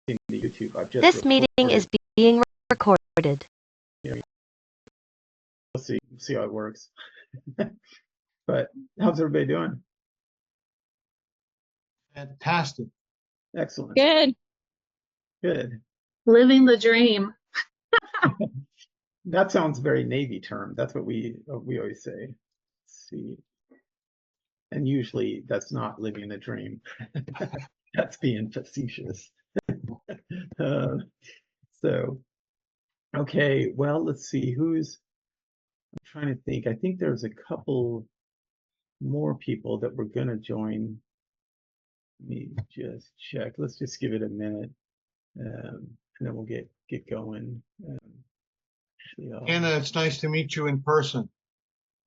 the YouTube. I've just This meeting is being recorded. We'll see how it works. But how's everybody doing? Fantastic. Excellent. Good. Good. Living the dream. That sounds very Navy term. That's what we always say. Let's see. And usually that's not living the dream. That's being facetious. So, okay, well, let's see I'm trying to think. I think there's a couple more people that were going to join. Let me just check. Let's just give it a minute, and then we'll get going. Anna, it's nice to meet you in person.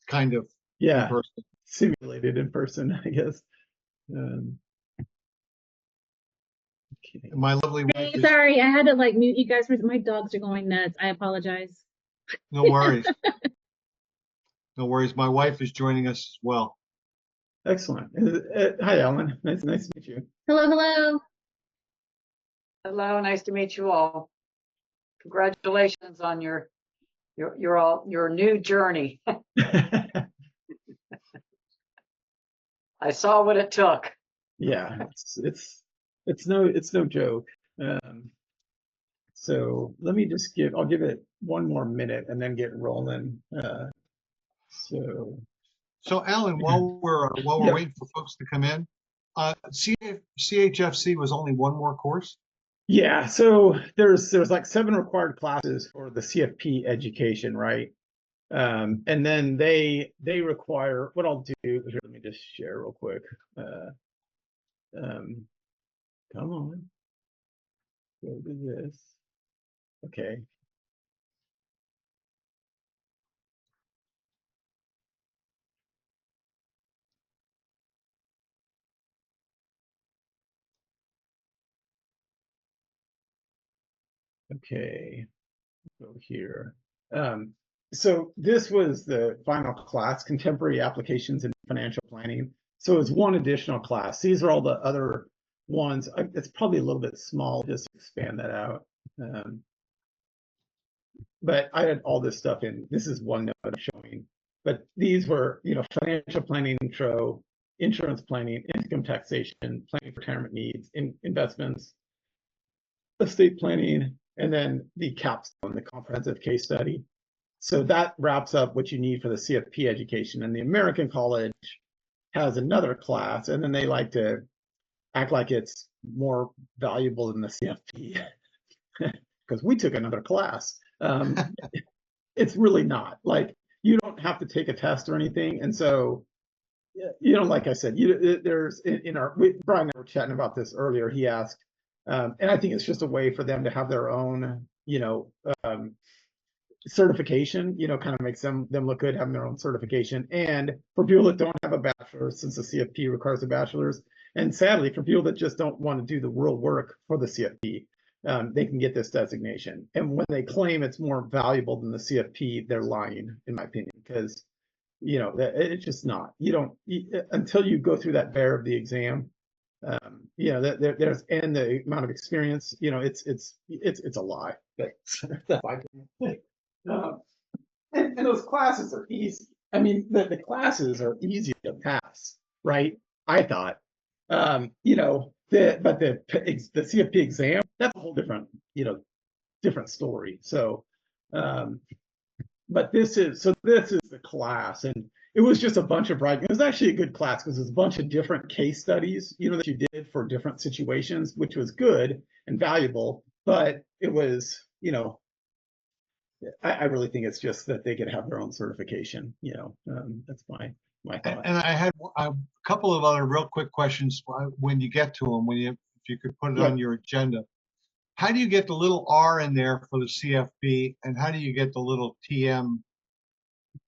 Kind of. Yeah, in person. Simulated in person, I guess. Okay. My lovely wife. Hey, sorry, I had to like mute you guys. My dogs are going nuts. I apologize. No worries. No worries. My wife is joining us as well. Excellent. Hi, Alan. Nice to meet you. Hello, hello. Hello, nice to meet you all. Congratulations on your new journey. I saw what it took. Yeah, it's no joke. So let me just I'll give it one more minute and then get rolling. So Alan, while we're waiting for folks to come in, CHFC was only one more course. Yeah, so there's like 7 required classes for the CFP education, right? And then they require, what I'll do is, let me just share real quick. Come on, go to this. Okay. Okay, go here. So this was the final class, Contemporary Applications in Financial Planning. So it's one additional class. These are all the other ones. It's probably a little bit small, just expand that out. But I had all this stuff in, this is OneNote I'm showing. But these were, financial planning intro, insurance planning, income taxation, planning for retirement needs, investments, estate planning, and then the capstone, the comprehensive case study. So that wraps up what you need for the CFP education. And the American College has another class, and then they like to act like it's more valuable than the CFP because we took another class. It's really not. Like, you don't have to take a test or anything. And so, like I said, there's Brian and I were chatting about this earlier. He asked, and I think it's just a way for them to have their own, certification, kind of makes them look good having their own certification. And for people that don't have a bachelor's, since the CFP requires a bachelor's, and sadly for people that just don't want to do the real work for the CFP, they can get this designation. And when they claim it's more valuable than the CFP, they're lying, in my opinion, because it's just not. You don't until you go through that bear of the exam. There's and the amount of experience. It's a lie. And those classes are easy. I mean, the classes are easy to pass, right? I thought, but the CFP exam, that's a whole different, different story. So, but this is the class, and it was just a bunch of writing. It was actually a good class because there's a bunch of different case studies, that you did for different situations, which was good and valuable. But it was, I really think it's just that they could have their own certification. That's my thought. And I had a couple of other real quick questions when you get to them. If you could put it on your agenda. How do you get the little R in there for the CFP, and how do you get the little TM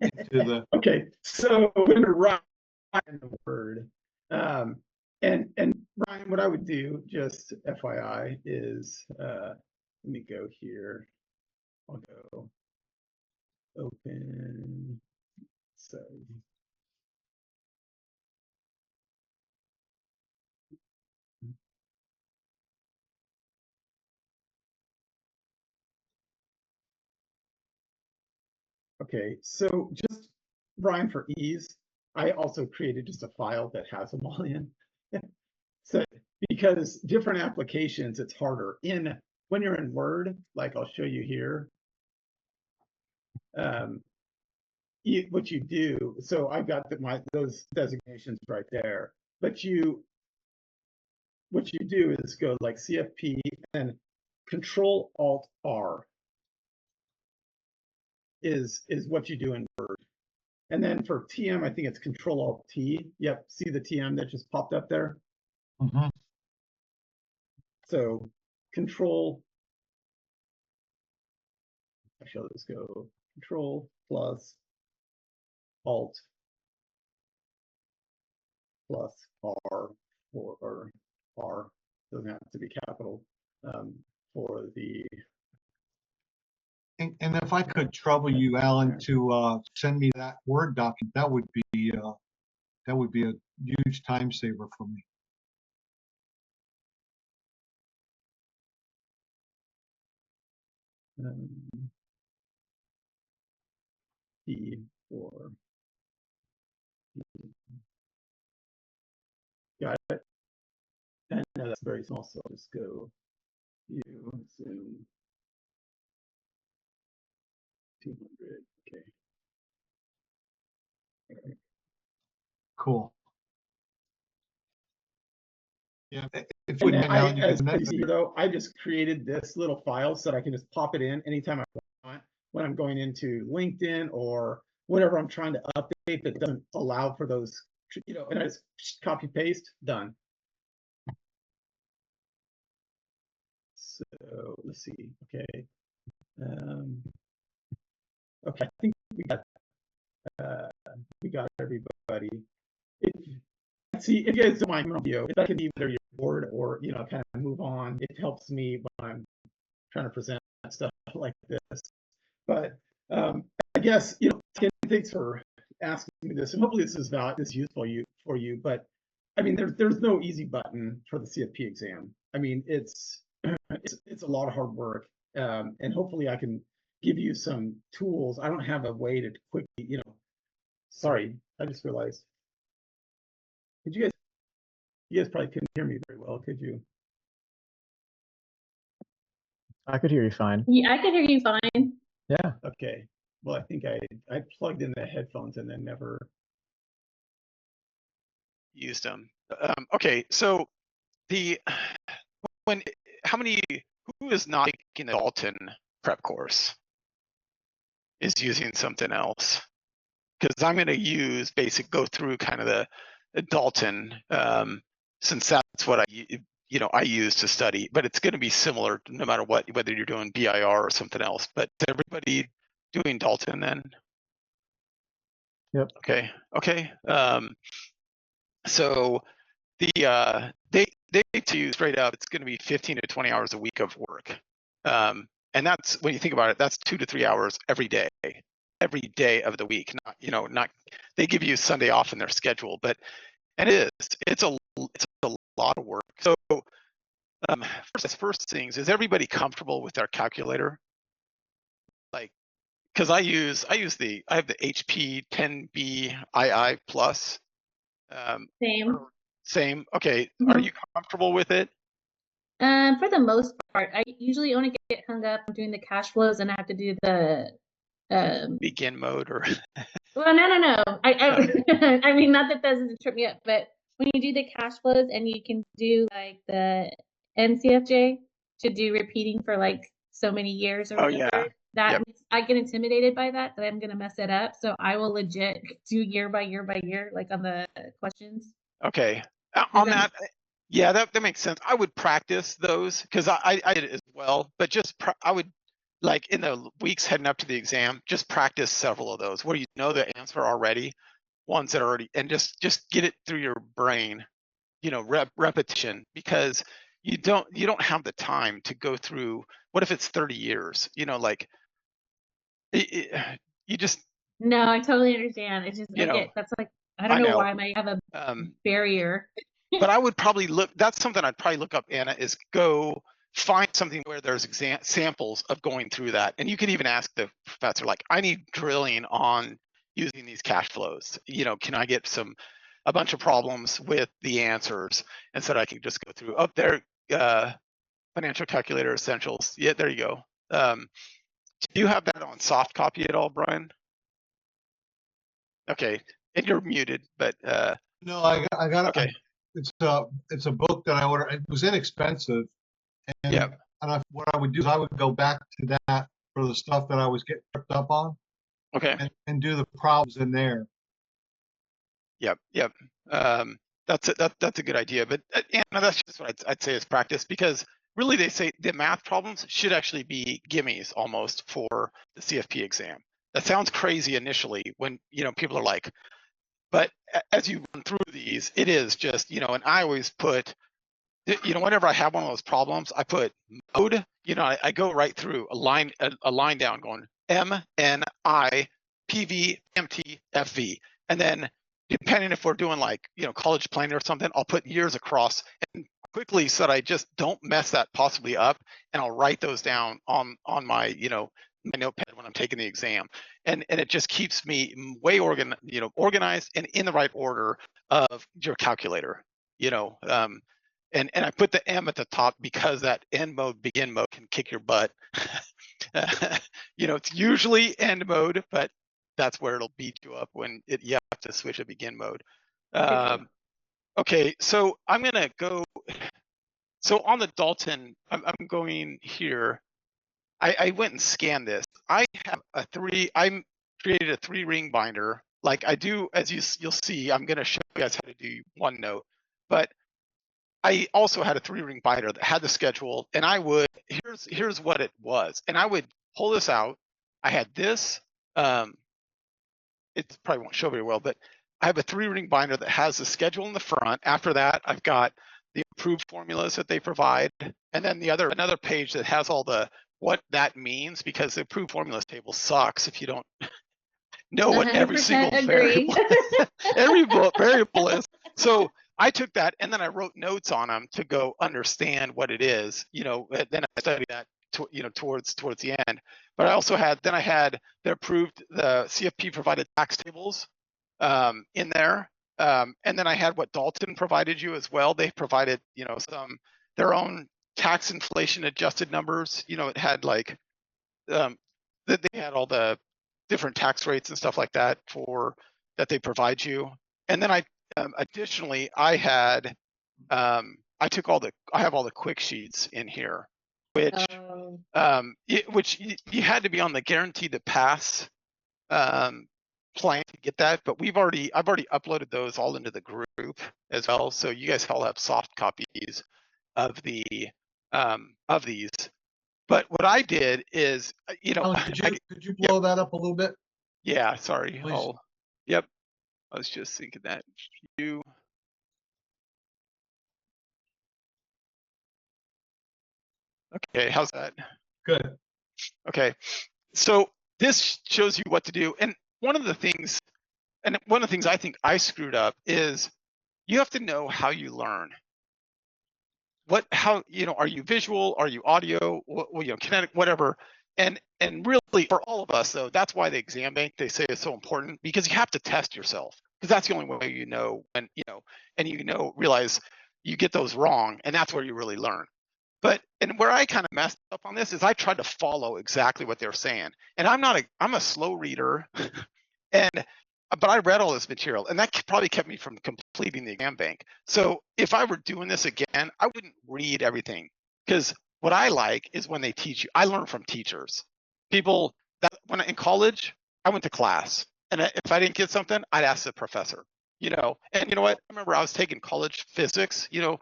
into the? Okay, so when you're writing the word, and Ryan, what I would do, just FYI, is let me go here. I'll go open. So Okay, so just, Brian, for ease, I also created just a file that has them all in. So, because different applications, it's harder. When you're in Word, like I'll show you here, what you do, so I've got those designations right there, but what you do is go like CFP and Control Alt R is what you do in Word. And then for TM, I think it's Control Alt T. Yep, see the TM that just popped up there? Mhm. So Control, actually, let's go Control plus Alt plus R or R, doesn't have to be capital, for the, And if I could trouble you, Alan, to send me that Word document, that would be a huge time saver for me. P for, got it. And that's very small, so I'll just go zoom 200. Okay. Cool. Yeah, if you And wouldn't mind, Alan, you as could you see, though, I just created this little file so that I can just pop it in anytime I want when I'm going into LinkedIn or whatever I'm trying to update that doesn't allow for those, and I just copy paste, done. So let's see. Okay. Okay, I think we got everybody. See, if you guys don't mind video, if I can be either your board or kind of move on, it helps me when I'm trying to present stuff like this. But I guess thanks for asking me this, and hopefully this is useful for you. But I mean, there's no easy button for the CFP exam. I mean, it's a lot of hard work, and hopefully I can give you some tools. I don't have a way to quickly, Sorry, I just realized. Could you guys probably couldn't hear me very well, could you? I could hear you fine. Yeah, I can hear you fine. Yeah. Okay. Well, I think I plugged in the headphones and then never used them. Okay, so who is not taking the Dalton prep course is using something else? Because I'm going to go through kind of the Dalton, since that's what I use to study, but it's going to be similar no matter what, whether you're doing BIR or something else. But is everybody doing Dalton then? Yep. Okay. So they to you straight up, it's going to be 15 to 20 hours a week of work. And that's, when you think about it, that's 2 to 3 hours every day of the week. Not they give you Sunday off in their schedule, but it's a lot of work. So first things, is everybody comfortable with our calculator? Like, because I have the HP 10B II plus. Same. Okay. Are you comfortable with it? For the most part, I usually only get hung up on doing the cash flows, and I have to do the begin mode or. Well, no. I mean, not that doesn't trip me up, but when you do the cash flows and you can do like the NCFJ to do repeating for like so many years or whatever, I get intimidated by that I'm gonna mess it up. So I will legit do year by year by year, like on the questions. Okay. On that, yeah, that makes sense. I would practice those because I did it as well, but I would, like, in the weeks heading up to the exam, just practice several of those where you know the answer already, ones that are already, and just get it through your brain, repetition, because you don't have the time to go through. What if it's 30 years? Like you just. No, I totally understand. It's just that's like, I don't know why I might have a barrier. But I would probably that's something I'd probably look up, Anna, is go find something where there's samples of going through that. And you can even ask the professor, like, I need drilling on using these cash flows. You know, can I get a bunch of problems with the answers? And so that I can just go through up there, financial calculator essentials. Yeah, there you go. Do you have that on soft copy at all, Brian? Okay, and you're muted, but No, I got it. okay. It's a book that I ordered. It was inexpensive, and Yeah. what I would do is I would go back to that for the stuff that I was getting tripped up on, Okay. and do the problems in there. Yep. That's a good idea. But Anna, that's just what I'd say is practice, because really they say the math problems should actually be gimmies almost for the CFP exam. That sounds crazy initially when, you know, people are like, but as you run through these, it is just, you know, and I always put, you know, whenever I have one of those problems, I put mode, you know, I go right through a line down going M, N, I, PV, MT, FV. And then depending if we're doing like, you know, college planning or something, I'll put years across and quickly so that I just don't mess that possibly up. And I'll write those down on my, you know, my notepad when I'm taking the exam. And it just keeps me way organized and in the right order of your calculator, you know. And I put the M at the top because that end mode, begin mode can kick your butt. You know, it's usually end mode, but that's where it'll beat you up when you have to switch to begin mode. Okay, so I'm gonna go. So on the Dalton, I'm going here. I went and scanned this. I have I created a 3-ring binder like I do, as you'll see. I'm gonna show you guys how to do OneNote, but I also had a 3-ring binder that had the schedule, and I would, here's what it was. And I would pull this out. I had this, it probably won't show very well, but I have a 3-ring binder that has the schedule in the front. After that, I've got the approved formulas that they provide. And then another page that has all what that means, because the approved formulas table sucks if you don't know what every single agree. variable is. So I took that and then I wrote notes on them to go understand what it is, you know. Then I studied that, you know, towards the end. But I also had the CFP provided tax tables in there, and then I had what Dalton provided you as well. They provided, you know, their own tax inflation adjusted numbers. You know, it had like they had all the different tax rates and stuff like that that they provide you. And then I additionally I had I have all the quick sheets in here, which you had to be on the guaranteed to pass plan to get that, but I've already uploaded those all into the group as well, so you guys all have soft copies of these. But what I did is, you know, Could you blow that up a little bit? Yeah, sorry. Please. Yep. I was just thinking that Okay, how's that? Good. Okay. So this shows you what to do. And one of the things I think I screwed up is you have to know how you learn. How, you know, are you visual? Are you audio? You know, kinetic, whatever. And really for all of us though, that's why the exam bank, they say, is so important, because you have to test yourself, because that's the only way you know when, you know, and realize you get those wrong, and that's where you really learn. And where I kind of messed up on this is I tried to follow exactly what they're saying. And I'm a slow reader, but I read all this material, and that probably kept me from completing the exam bank. So if I were doing this again, I wouldn't read everything, because what I like is when they teach you. I learn from teachers. People that when in college, I went to class, and if I didn't get something, I'd ask the professor. You know, and you know what? I remember I was taking college physics. You know,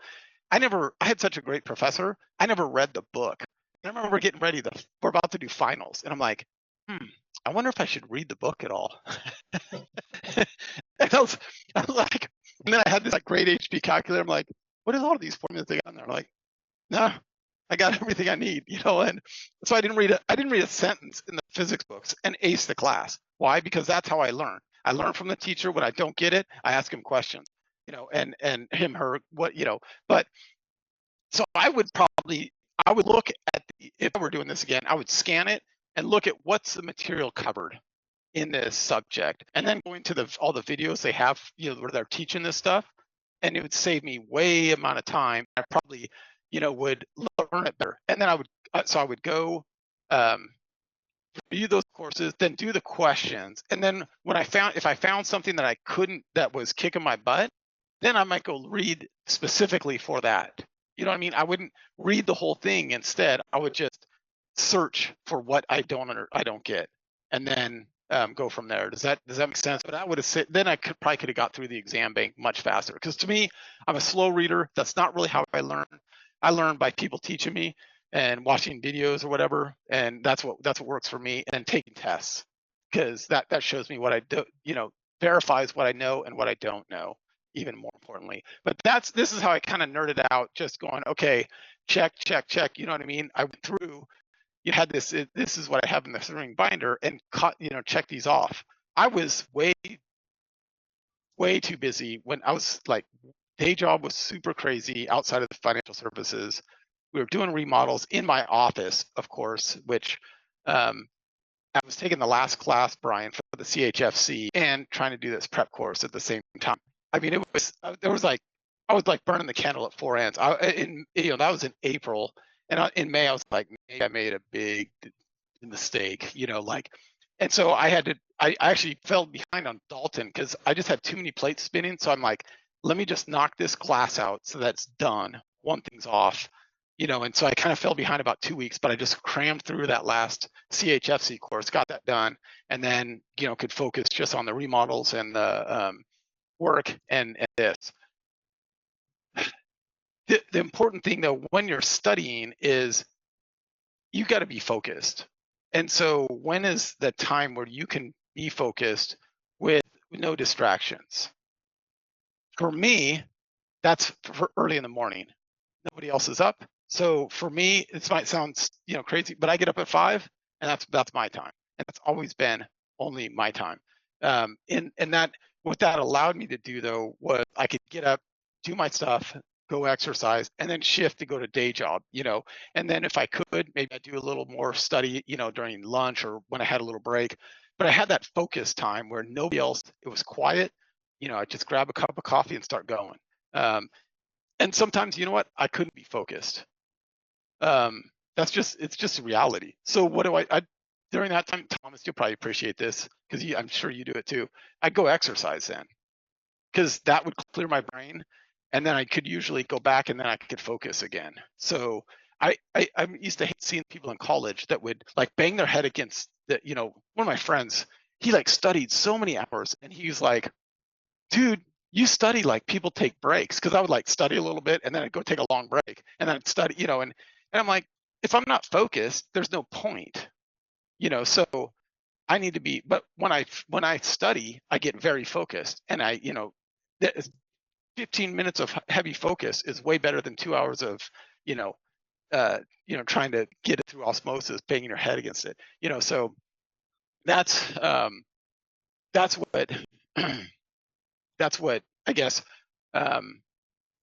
I had such a great professor. I never read the book. I remember getting ready we're about to do finals, and I'm like, I wonder if I should read the book at all. And I was like, and then I had this like great HP calculator. I'm like, what is all of these formulas they got in there? I'm like, nah, I got everything I need, you know. And so I didn't read a sentence in the physics books and ace the class. Why? Because that's how I learn. I learn from the teacher. When I don't get it, I ask him questions, you know, and him, her, what, you know. But so I would probably I would look at if I were doing this again, I would scan it and look at what's the material covered in this subject, and then go into all the videos they have, where they're teaching this stuff, and it would save me way amount of time. I probably, would learn it better. And then I would go review those courses, then do the questions, and then if I found something that I couldn't, that was kicking my butt, then I might go read specifically for that. You know what I mean? I wouldn't read the whole thing. Instead, I would just search for what I don't get, and then go from there. Does that make sense? But I would have then I could have got through the exam bank much faster. Because to me, I'm a slow reader. That's not really how I learn. I learn by people teaching me and watching videos or whatever, and that's what works for me. And taking tests, because that shows me what I do, verifies what I know and what I don't know, even more importantly. But this is how I kind of nerded out, just going, okay, check, you know what I mean? I went through, you had this is what I have in the string binder, and check these off. I was way too busy when I was like, day job was super crazy outside of the financial services. We were doing remodels in my office, of course, which I was taking the last class, Brian, for the CHFC, and trying to do this prep course at the same time. I mean, I was like burning the candle at four ends. That was in April, and in May I was like, maybe I made a big mistake, and so I actually fell behind on Dalton because I just had too many plates spinning. So I'm like, let me just knock this class out so that's done. One thing's off, and so I kind of fell behind about 2 weeks, but I just crammed through that last CHFC course, got that done, and then, could focus just on the remodels and the work and this. The important thing though, when you're studying, is you got to be focused. And so when is the time where you can be focused with no distractions? For me, that's for early in the morning. Nobody else is up. So for me, this might sound, crazy, but I get up at 5, and that's my time. And that's always been only my time. And that, what that allowed me to do though, was I could get up, do my stuff, go exercise, and then shift to go to day job, and then if I could, maybe I'd do a little more study, during lunch or when I had a little break. But I had that focus time where nobody else, it was quiet, I just grab a cup of coffee and start going. And sometimes, you know what, I couldn't be focused. It's just a reality. So what do I during that time, Thomas, you'll probably appreciate this because I'm sure you do it too. I'd go exercise then, because that would clear my brain, and then I could usually go back and then I could focus again. So I used to hate seeing people in college that would like bang their head against the, one of my friends, he like studied so many hours, and he was like, dude, you study like people take breaks. Because I would like study a little bit and then I'd go take a long break and then I'd study, and I'm like, if I'm not focused, there's no point, so I need to be. But when I study, I get very focused, and 15 minutes of heavy focus is way better than 2 hours of, trying to get it through osmosis, banging your head against it, so that's what that's what I guess,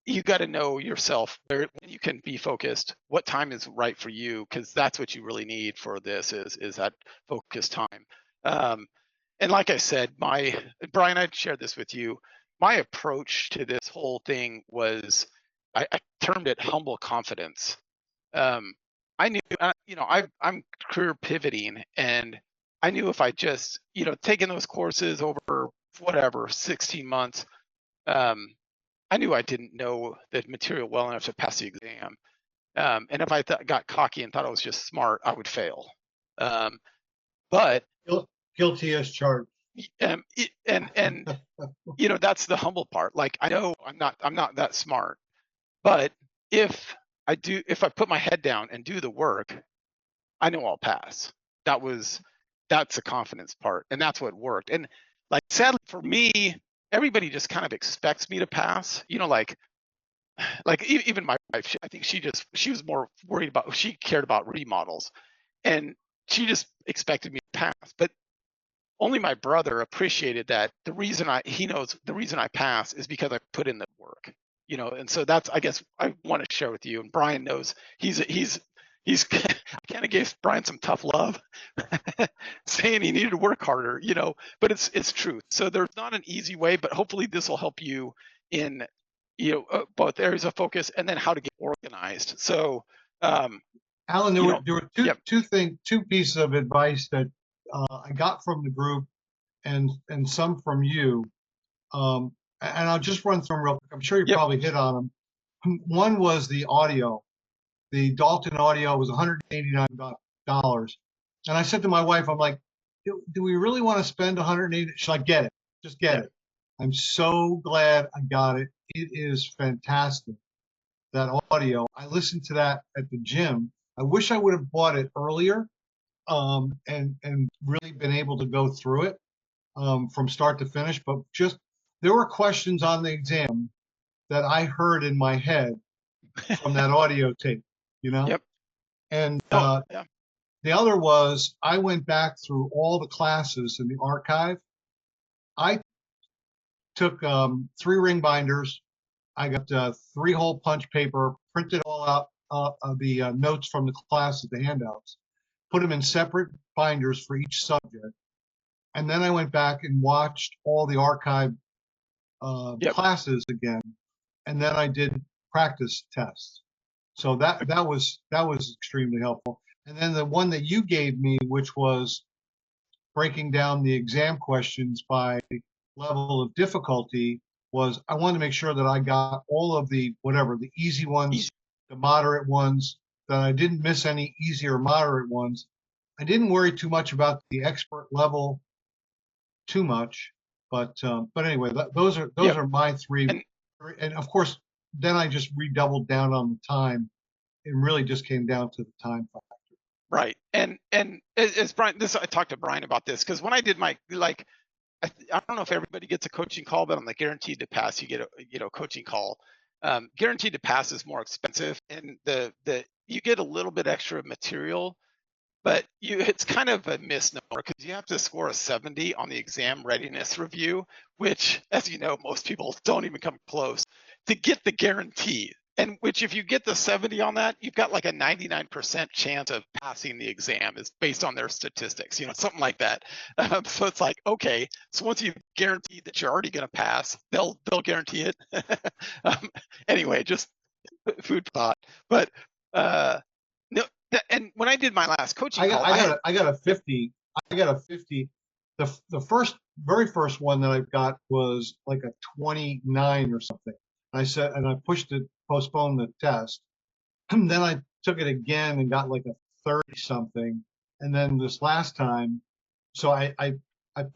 you got to know yourself when you can be focused, what time is right for you, because that's what you really need for this is that focus time. And like I said, Brian, I shared this with you. My approach to this whole thing was, I termed it humble confidence. I knew, I'm career pivoting, and I knew if I just, taking those courses over whatever 16 months, I knew I didn't know the material well enough to pass the exam. And if I got cocky and thought I was just smart, I would fail. But Guilty as charged. and that's the humble part. Like, I know I'm not that smart, but if I put my head down and do the work, I know I'll pass. That's the confidence part, and that's what worked. And like, sadly for me, everybody just kind of expects me to pass, like even my wife, I think she was more worried about, she cared about remodels, and she just expected me to pass. But only my brother appreciated that he knows the reason I pass is because I put in the work. you know, and so that's, I guess, I want to share with you. And Brian knows he's I kind of gave Brian some tough love, saying he needed to work harder, you know, but it's true. So there's not an easy way, but hopefully this will help you in, you know, both areas of focus and then how to get organized. So, Alan, you know, there were yep. two pieces of advice that I got from the group and some from you. And I'll just run through them real quick. I'm sure you Yep. probably hit on them. One was the audio. The Dalton audio was $189. And I said to my wife, I'm like, do we really want to spend 180? She's like, get it. Just get it. I'm so glad I got it. It is fantastic. That audio. I listened to that at the gym. I wish I would have bought it earlier and really been able to go through it from start to finish. But just there were questions on the exam that I heard in my head from that audio tape, you know? Yep. And Yeah. the other was I went back through all the classes in the archive. I took 3 ring binders. I got 3-hole punch paper, printed all out of the notes from the classes, the handouts, put them in separate binders for each subject. And then I went back and watched all the archive classes again. And then I did practice tests. So that was extremely helpful. And then the one that you gave me, which was breaking down the exam questions by level of difficulty, was I wanted to make sure that I got all of the the easy ones, the moderate ones, that I didn't miss any easy or moderate ones. I didn't worry too much about the expert level too much, but anyway, those are my 3. And of course, then I just redoubled down on the time. It really just came down to the time factor. Right. And as Brian, I talked to Brian about this because when I did my, like, I don't know if everybody gets a coaching call, but on the guaranteed to pass, you get a coaching call. Guaranteed to pass is more expensive, and you get a little bit extra material, but it's kind of a misnomer because you have to score a 70 on the exam readiness review, which, as you know, most people don't even come close to get the guarantee. And which, if you get the 70 on that, you've got like a 99% chance of passing the exam, is based on their statistics, you know, something like that. So it's like, okay, so once you've guaranteed that you're already going to pass, they'll guarantee it. Anyway, just food for thought. But no, and when I did my last coaching call, I got a 50. I got a 50. The very first one that I got was like a 29 or something. I said, and I pushed it, postponed the test. And then I took it again and got like a 30 something. And then this last time, so I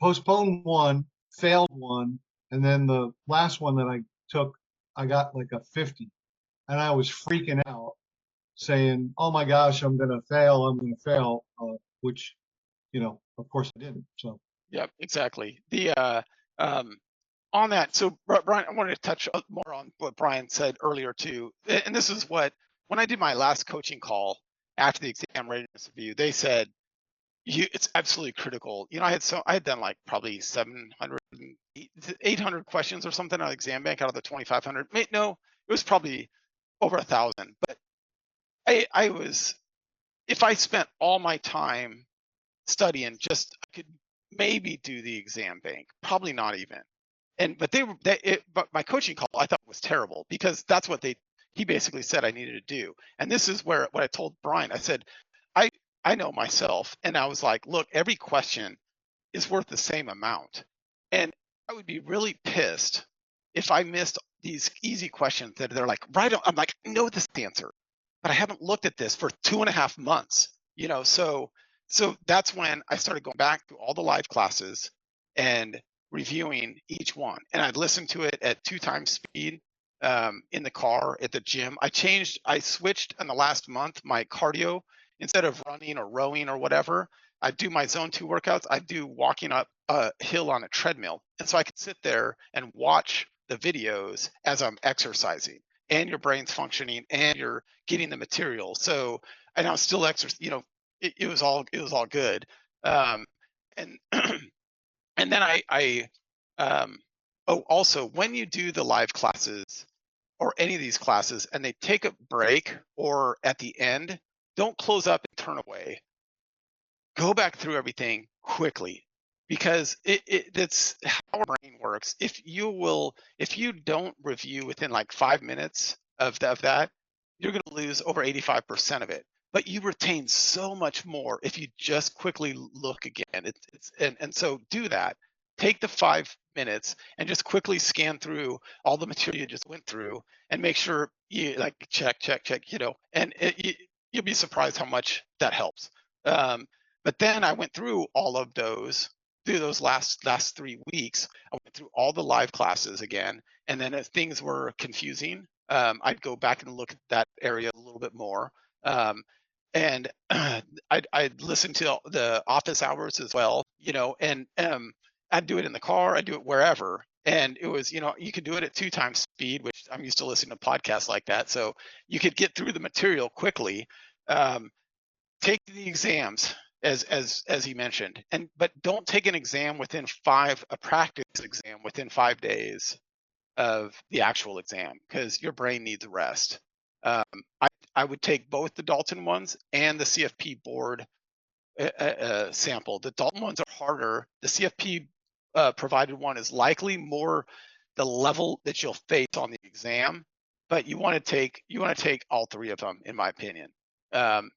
postponed one, failed one, and then the last one that I took, I got like a 50. And I was freaking out, saying, oh my gosh, I'm going to fail, which, you know, of course I didn't. So. Yep, exactly. On that, so Brian, I wanted to touch more on what Brian said earlier too. And this is when I did my last coaching call after the exam readiness review, they said, it's absolutely critical. You know, I had done like probably 700, 800 questions or something on exam bank out of the 2,500. No, it was probably over 1,000. But I was, if I spent all my time studying, I could maybe do the exam bank, probably not even. But my coaching call I thought was terrible because that's what he basically said I needed to do. And this is what I told Brian. I said, I know myself, and I was like, look, every question is worth the same amount, and I would be really pissed if I missed these easy questions that they're like right on. I'm like, I know this answer, but I haven't looked at this for 2.5 months. You know, so that's when I started going back to all the live classes and reviewing each one. And I'd listen to it at 2 times speed in the car, at the gym. I switched in the last month my cardio. Instead of running or rowing or whatever, I do my zone 2 workouts. I do walking up a hill on a treadmill. And so I could sit there and watch the videos as I'm exercising, and your brain's functioning and you're getting the material. So, and I was still you know, it was all good. And and then also when you do the live classes, or any of these classes and they take a break or at the end, don't close up and turn away. Go back through everything quickly because it's how our brain works. If you don't review within like 5 minutes of that, you're going to lose over 85% of it. But you retain so much more if you just quickly look again. And so do that. Take the 5 minutes and just quickly scan through all the material you just went through and make sure you like check, and you'll be surprised how much that helps. But then I went through all of those through those last 3 weeks. I went through all the live classes again, and then if things were confusing, I'd go back and look at that area a little bit more. And I'd listen to the office hours as well, and I'd do it in the car, I'd do it wherever. And it was, you could do it at 2 times speed, which I'm used to listening to podcasts like that. So you could get through the material quickly. Take the exams as he mentioned, but don't take an exam a practice exam within 5 days of the actual exam because your brain needs rest. I would take both the Dalton ones and the CFP board sample. The Dalton ones are harder. The CFP provided one is likely more the level that you'll face on the exam, but you want to take all 3 of them, in my opinion.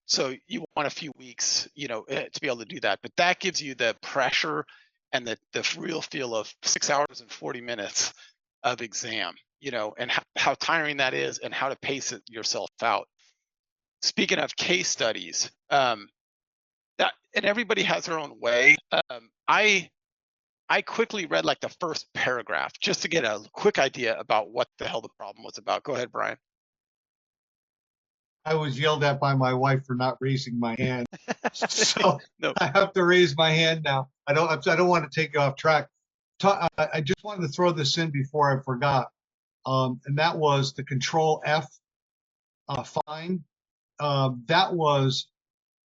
So you want a few weeks, to be able to do that, but that gives you the pressure and the real feel of 6 hours and 40 minutes of exam, and how tiring that is and how to pace it yourself out. Speaking of case studies, and everybody has their own way. I quickly read like the first paragraph just to get a quick idea about what the hell the problem was about. Go ahead, Brian. I was yelled at by my wife for not raising my hand, so No. I have to raise my hand now. I don't want to take you off track. I just wanted to throw this in before I forgot, and that was the Control F fine. That was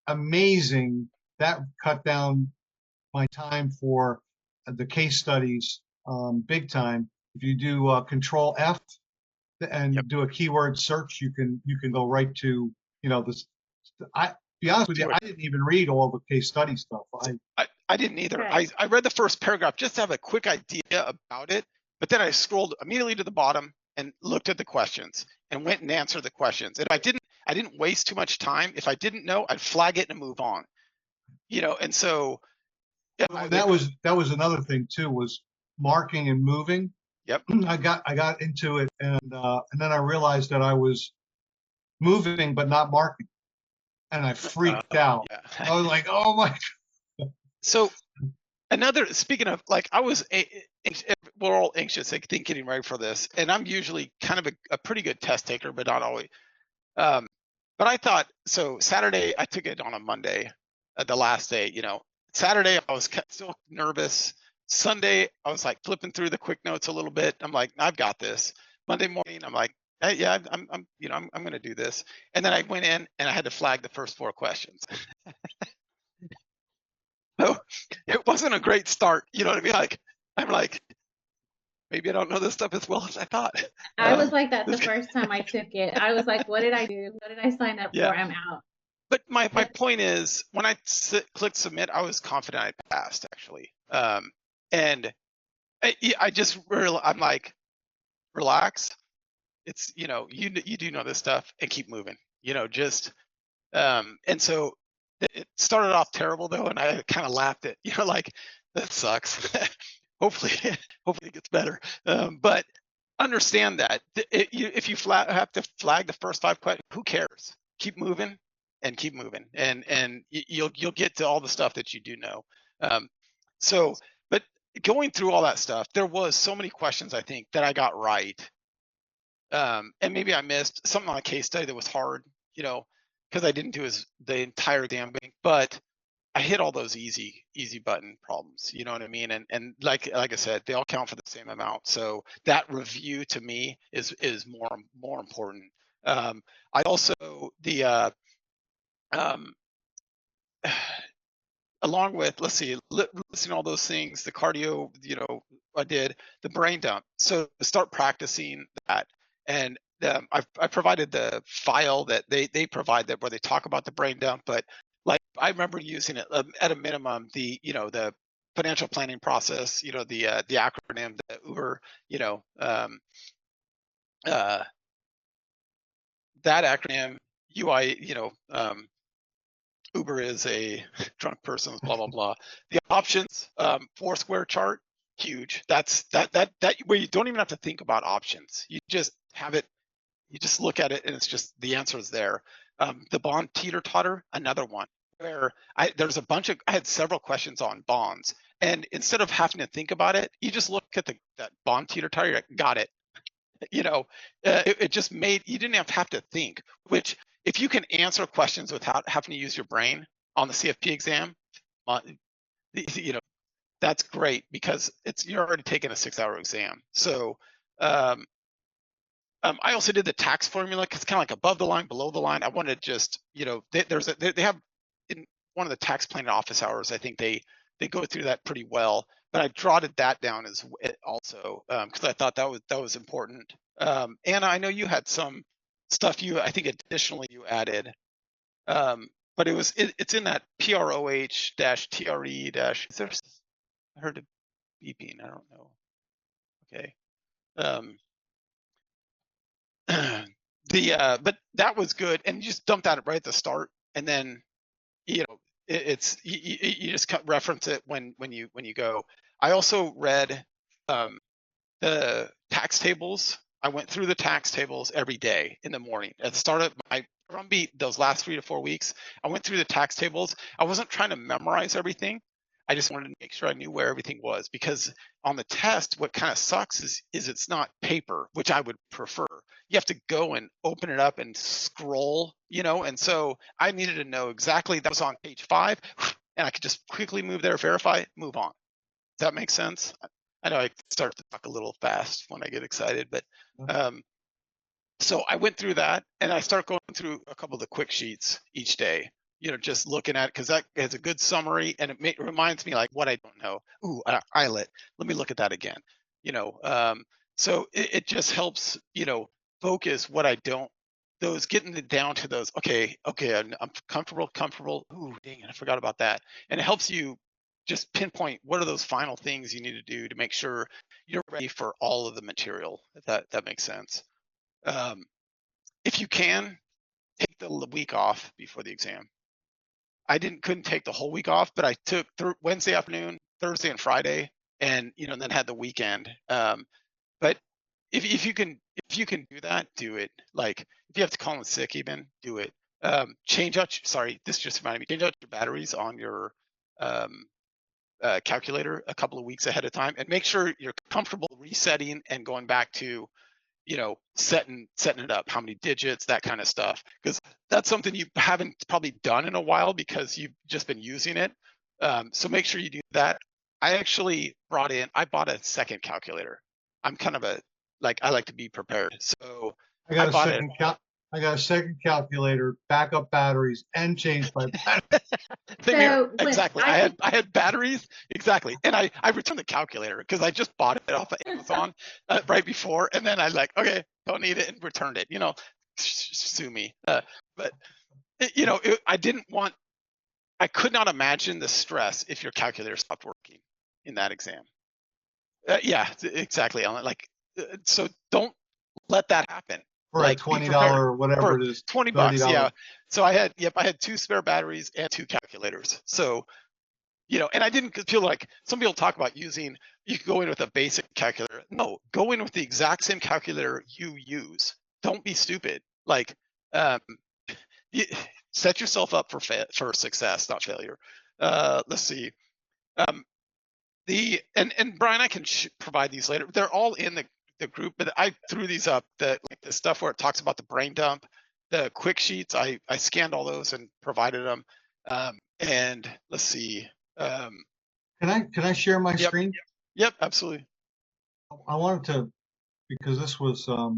amazing. That cut down my time for the case studies big time. If you do Control F and do a keyword search, you can go right to this. Be honest with you, I didn't even read all the case study stuff. I didn't either. Okay. I read the first paragraph just to have a quick idea about it, but then I scrolled immediately to the bottom and looked at the questions and went and answered the questions. And I didn't waste too much time. If I didn't know, I'd flag it and move on. And so yeah, Well, that was another thing too, was marking and moving. Yep. I got into it, and then I realized that I was moving but not marking, and I freaked out. Yeah. I was like, "Oh my!" So speaking of, like, we're all anxious, like getting ready for this, and I'm usually kind of a pretty good test taker, but not always. But I thought, so Saturday I took it on a Monday, the last day. Saturday I was still nervous. Sunday I was like flipping through the quick notes a little bit. I'm like, I've got this. Monday morning I'm like, hey, yeah, I'm going to do this. And then I went in and I had to flag the first 4 questions. So it wasn't a great start. You know what I mean? Like, I'm like, maybe I don't know this stuff as well as I thought. I was like that the first time I took it. I was like, what did I do? What did I sign up Yeah. for? I'm out. But my point is, when I clicked submit, I was confident I passed, actually. And I just I'm like, relax. It's, you do know this stuff and keep moving, and so it started off terrible though. And I kind of laughed at, like, that sucks. hopefully it gets better. But understand that if you have to flag the first 5 questions, who cares? Keep moving and keep moving, and you'll get to all the stuff that you do know. But going through all that stuff, there was so many questions I think that I got right, and maybe I missed something on a case study that was hard, because I didn't do the entire damn thing. But I hit all those easy button problems. You know what I mean? And like I said, they all count for the same amount. So that review to me is more important. I also along with, let's see, listening to all those things, the cardio, I did the brain dump. So start practicing that. And I provided the file that they provide that where they talk about the brain dump, but like I remember using it at a minimum, the the financial planning process, the acronym, the Uber, uh, that acronym UI, Uber is a drunk person's blah blah blah. The options, Foursquare chart, huge. That's that where you don't even have to think about options. You just have it. You just look at it, and it's just the answer is there. The bond teeter totter, another one where I had several questions on bonds, and instead of having to think about it, you just look at that bond teeter totter. You're like, got it. It just made you didn't have to think. Which, if you can answer questions without having to use your brain on the CFP exam, that's great because you're already taking a 6-hour exam. So I also did the tax formula because it's kind of like above the line, below the line. I wanted to just, they have in one of the tax planning office hours, I think they go through that pretty well. But I jotted that down as also because I thought that was important. Anna, I know you had some stuff I think additionally you added, but it's in that PROH-TRE- I heard it beeping. I don't know. Okay. But that was good, and you just dump that right at the start, and then you just reference it when you go. I also read the tax tables. I went through the tax tables every day in the morning. At the start of my drumbeat, those last 3 to 4 weeks, I went through the tax tables. I wasn't trying to memorize everything. I just wanted to make sure I knew where everything was, because on the test, what kind of sucks is it's not paper, which I would prefer. You have to go and open it up and scroll, and so I needed to know exactly that was on page 5, and I could just quickly move there, verify, move on. Does that make sense? I know I start to talk a little fast when I get excited, but so I went through that, and I start going through a couple of the quick sheets each day, just looking at it, because that has a good summary, and it reminds me like what I don't know. Ooh, eyelet. Let me look at that again. So it just helps, focus what I don't, getting it down to those, okay, I'm comfortable. Ooh, dang it, I forgot about that. And it helps you just pinpoint what are those final things you need to do to make sure you're ready for all of the material, if that makes sense. If you can, take the week off before the exam. I couldn't take the whole week off, but I took Wednesday afternoon, Thursday and Friday, and and then had the weekend. But if you can do that, do it. Like if you have to call in sick, even do it. Change out. Sorry, this just reminded me. Change out your batteries on your calculator a couple of weeks ahead of time, and make sure you're comfortable resetting and going back to setting it up, how many digits, that kind of stuff, because that's something you haven't probably done in a while because you've just been using it. So make sure you do that. I actually bought a second calculator. I'm kind of I like to be prepared. So I got a second calculator, backup batteries, and changed my battery. Same here. Exactly. I had batteries. Exactly. And I returned the calculator because I just bought it off of Amazon right before. And then I okay, don't need it, and returned it. Sue me. But I could not imagine the stress if your calculator stopped working in that exam. Yeah, exactly, Ellen. So don't let that happen. For like $20, whatever it is, $20, yeah. So I had 2 spare batteries and 2 calculators. So, and I didn't feel like some people talk about you can go in with a basic calculator. No, go in with the exact same calculator you use. Don't be stupid. Set yourself up for success, not failure. Let's see. And Brian, I can provide these later. They're all in the group, but I threw these up. The stuff where it talks about the brain dump, the quick sheets. I scanned all those and provided them. And let's see. Can I share my screen? Yep, absolutely. I wanted to, because this was a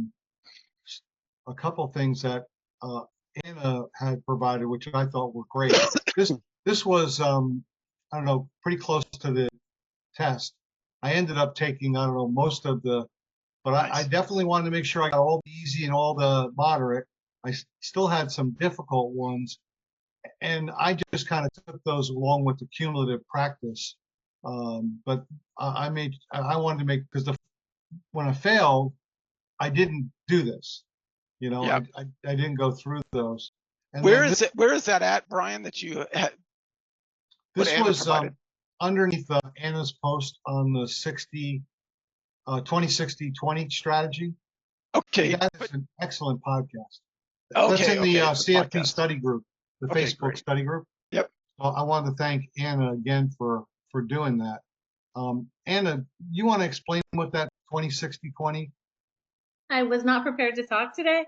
couple things that Anna had provided, which I thought were great. This was I don't know, pretty close to the test. I ended up taking, I don't know, most of the But I Nice. definitely wanted to make sure I got all the easy and all the moderate. I still had some difficult ones, and I just kind of took those along with the cumulative practice. But I wanted to make, because when I failed, I didn't do this. You know, Yeah. I didn't go through those. And Where then is it? Where is that at, Brian? That you had, what this Anna was provided? underneath Anna's post on the 20-60-20 strategy. Okay. That But, is an excellent podcast. okay. That's in the It's a CFP podcast. study group, the Okay, Facebook great. study group. Yep. So I want to thank Anna again for doing that. Anna, you want to explain what that 20-60-20? I was not prepared to talk today.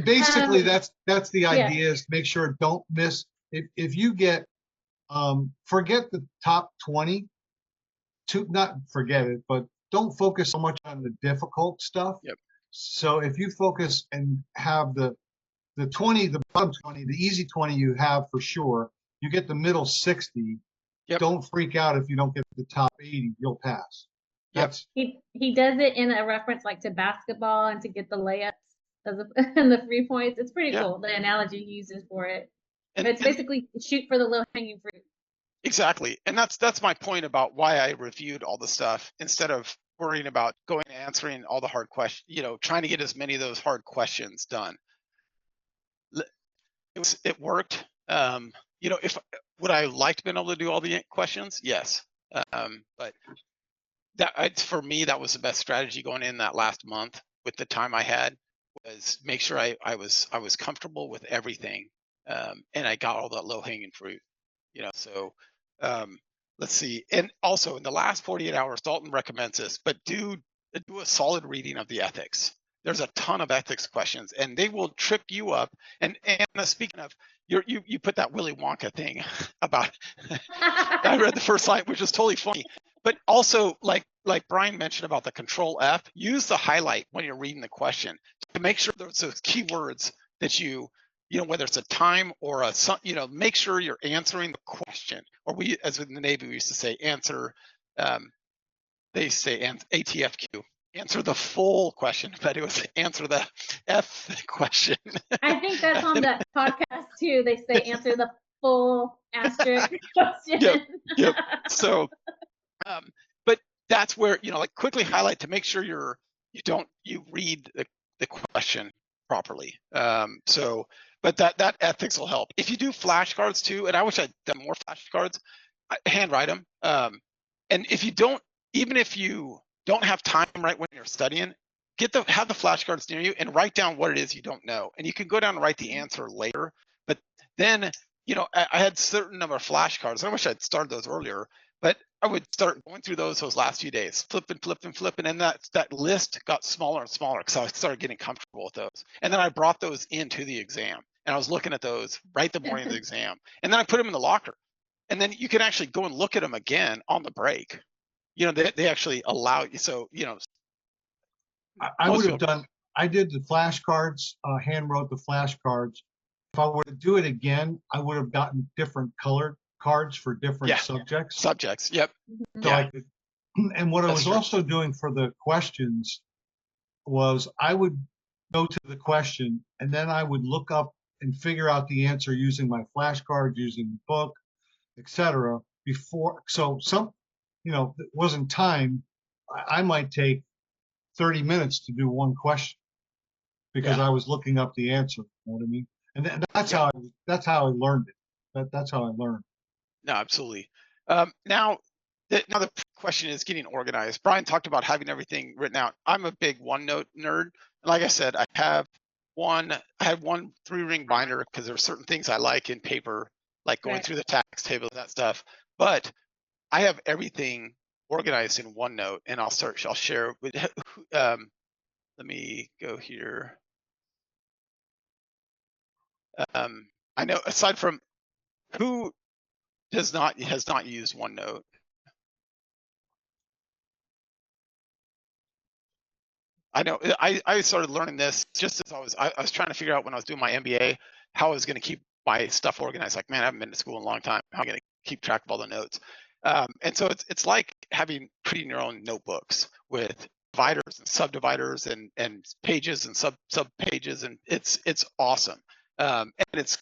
Basically, that's the yeah. idea, is to make sure don't miss. If you get, forget the top 20, not forget it, but don't focus so much on the difficult stuff. Yep. So if you focus and have the 20, the bottom 20, the easy 20 you have for sure, you get the middle 60. Yep. Don't freak out if you don't get the top 80, you'll pass. Yep. That's He does it in a reference like to basketball and to get the layups and the 3 points. It's pretty Yeah. cool, the analogy he uses for it. And, But it's basically shoot for the low hanging fruit. exactly. And that's my point about why I reviewed all the stuff instead of worrying about going and answering all the hard questions, trying to get as many of those hard questions done. It worked. If would I liked being able to do all the questions? Yes. But for me, that was the best strategy going in that last month with the time I had, was make sure I was comfortable with everything. And I got all that low hanging fruit, so let's see. And also in the last 48 hours, Dalton recommends this, but do a solid reading of the ethics. There's a ton of ethics questions and they will trip you up. And Anna, speaking of, you put that Willy Wonka thing about, I read the first line, which is totally funny, but also like Brian mentioned about the Control F, use the highlight when you're reading the question to make sure there's those keywords that whether it's a time or make sure you're answering the question, or as in the Navy, we used to say answer, they say ATFQ, answer the full question, but it was answer the F question. I think that's on the podcast too. They say answer the full asterisk question. Yep. So, but that's where, quickly highlight to make sure you read the question properly. But that ethics will help. If you do flashcards too, and I wish I'd done more flashcards, handwrite them. And if you don't, even if you don't have time right when you're studying, have the flashcards near you and write down what it is you don't know. And you can go down and write the answer later. But then, I had a certain number of flashcards. I wish I'd started those earlier, but I would start going through those last few days, flipping, and that list got smaller and smaller because I started getting comfortable with those. And then I brought those into the exam, and I was looking at those right the morning of the exam, and then I put them in the locker. And then you can actually go and look at them again on the break. They actually allow you. So I would have done. I did the flashcards, hand wrote the flashcards. If I were to do it again, I would have gotten different colored cards for different subjects. Subjects, yep. So I could, and what I was also doing for the questions was I would go to the question and then I would look up and figure out the answer using my flashcards, using the book, etc. Before, so it wasn't time. I might take 30 minutes to do one question because I was looking up the answer. You know what I mean? And that's how I learned it. That's how I learned. No, absolutely. Now the question is getting organized. Brian talked about having everything written out. I'm a big OneNote nerd. Like I said, I had one 3-ring binder because there are certain things I like in paper, like going through the tax table, that stuff. But I have everything organized in OneNote, and I'll share with, let me go here. I know, aside from who has not used OneNote. I know I started learning this just as I was trying to figure out when I was doing my MBA how I was going to keep my stuff organized. Like, man, I haven't been to school in a long time. How am I going to keep track of all the notes? And so it's like creating your own notebooks with dividers and subdividers and pages and sub pages, and it's awesome. And it's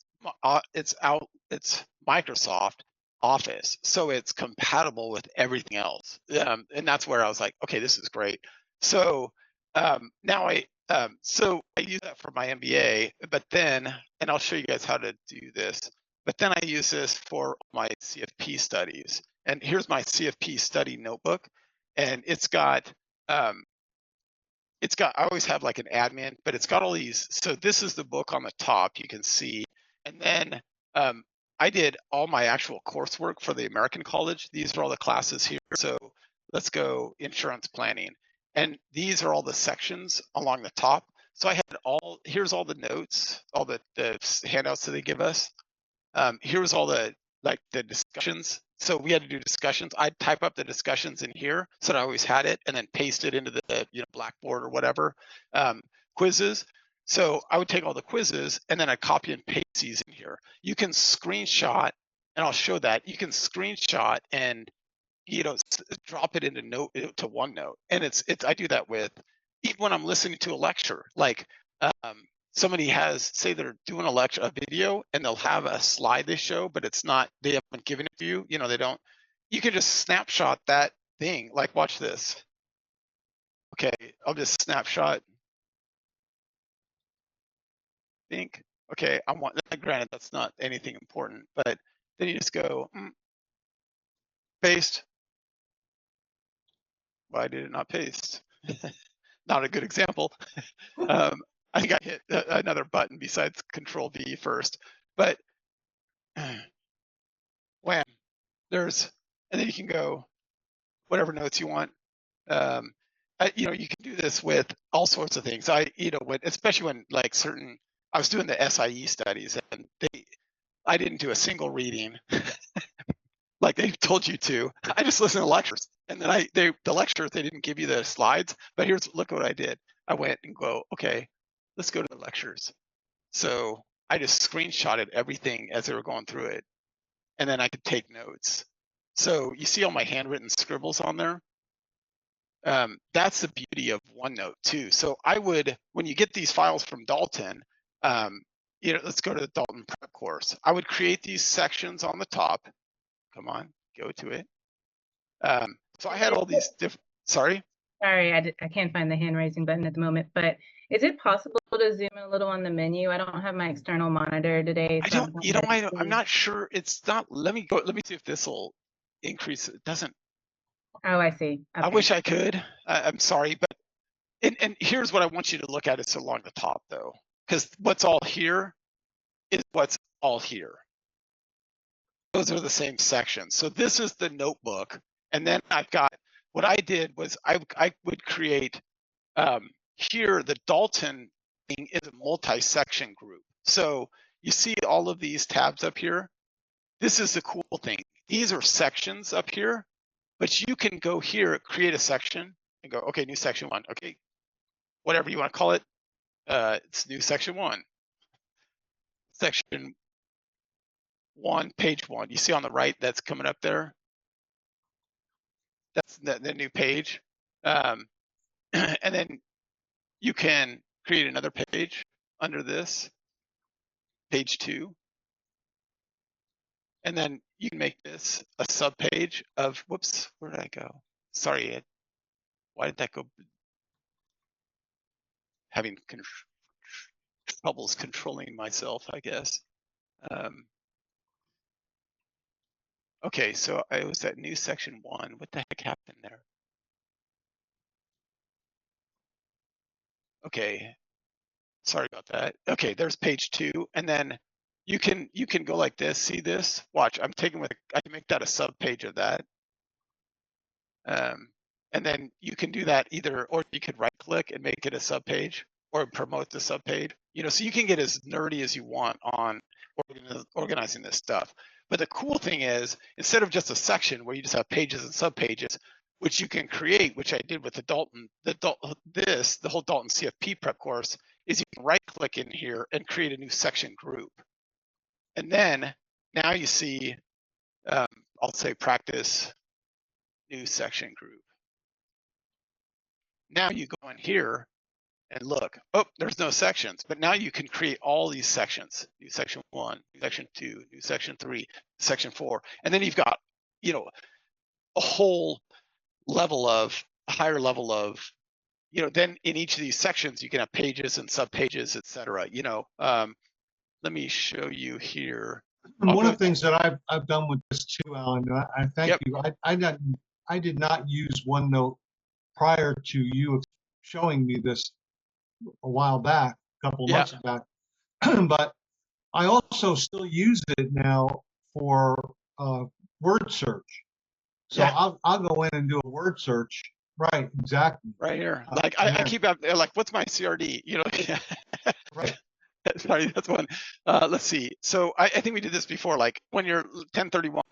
Microsoft Office, so it's compatible with everything else. And that's where I was like, okay, this is great. So now so I use that for my MBA, but then, and I'll show you guys how to do this, but then I use this for my CFP studies. And here's my CFP study notebook, and I always have like an admin, but it's got all these. So this is the book on the top, you can see. And then I did all my actual coursework for the American College. These are all the classes here. So let's go insurance planning. And these are all the sections along the top. So I had here's all the notes, all the handouts that they give us. Here's all the discussions. So we had to do discussions. I'd type up the discussions in here so that I always had it, and then paste it into the Blackboard or whatever. Quizzes. So I would take all the quizzes and then I copy and paste these in here. You can screenshot, and I'll show that. You can screenshot and drop it into to OneNote, and I do that with even when I'm listening to a lecture, like. Somebody say they're doing a video, and they'll have a slide they show, but they haven't given it to you. They don't. You can just snapshot that thing. Like, watch this. Okay, I'll just snapshot. Think. Okay, granted, that's not anything important, but then you just go paste. Why did it not paste? Not a good example. I think I hit another button besides Control V first, but wham, and then you can go whatever notes you want. You can do this with all sorts of things. Especially when I was doing the SIE studies, and I didn't do a single reading like they told you to. I just listened to lectures, and then the lectures, they didn't give you the slides, but look what I did. I went and go, okay, let's go to the lectures. So I just screenshotted everything as they were going through it, and then I could take notes. So you see all my handwritten scribbles on there. That's the beauty of OneNote too. So when you get these files from Dalton, let's go to the Dalton prep course. I would create these sections on the top. Come on, go to it. So I had all these different, sorry? Sorry, I can't find the hand raising button at the moment, but is it possible to zoom in a little on the menu? I don't have my external monitor today. So I'm not sure. It's not, let me see if this will increase. It doesn't. Oh, I see. Okay. I wish I could. I'm sorry, but and here's what I want you to look at is along the top though, because what's all here is what's all here. Those are the same sections. So this is the notebook, and then I've got, what I did was I would create here, the Dalton thing is a multi-section group. So you see all of these tabs up here. This is the cool thing. These are sections up here, but you can go here, create a section, and go, okay, new section 1. Okay, whatever you want to call it. It's new section 1. Section 1, page 1. You see on the right that's coming up there? That's the new page. And then you can create another page under this, page 2. And then you can make this a subpage of, whoops, where did I go? Sorry, why did that go? Having troubles controlling myself, I guess. Okay, so I was at new section 1. What the heck happened there? Okay, sorry about that. Okay, there's page 2, and then you can go like this. See this? Watch. I can make that a sub page of that. And then you can do that either, or you could right click and make it a sub page, or promote the sub page. So you can get as nerdy as you want on organizing this stuff. But the cool thing is, instead of just a section where you just have pages and sub pages, which you can create, which I did with the whole Dalton CFP prep course, is you can right click in here and create a new section group. And then now you see, I'll say practice new section group. Now you go in here and look, oh, there's no sections, but now you can create all these sections, new section 1, new section 2, new section 3, section 4, and then you've got, you know, a whole level of, a higher level of, you know, then in each of these sections, you can have pages and subpages, etc. You know, let me show you here. And one of the things that I've done with this too, Alan, and I thank Yep. you. I did not use OneNote prior to you showing me this a while back, a couple of Yeah. months back, but I also still use it now for word search. So Yeah. I'll go in and do a word search. Right, exactly. Right here. Like I keep out there, like, what's my CRD? You know, Right. Sorry, that's one. Let's see. So I think we did this before, like when you're 1031,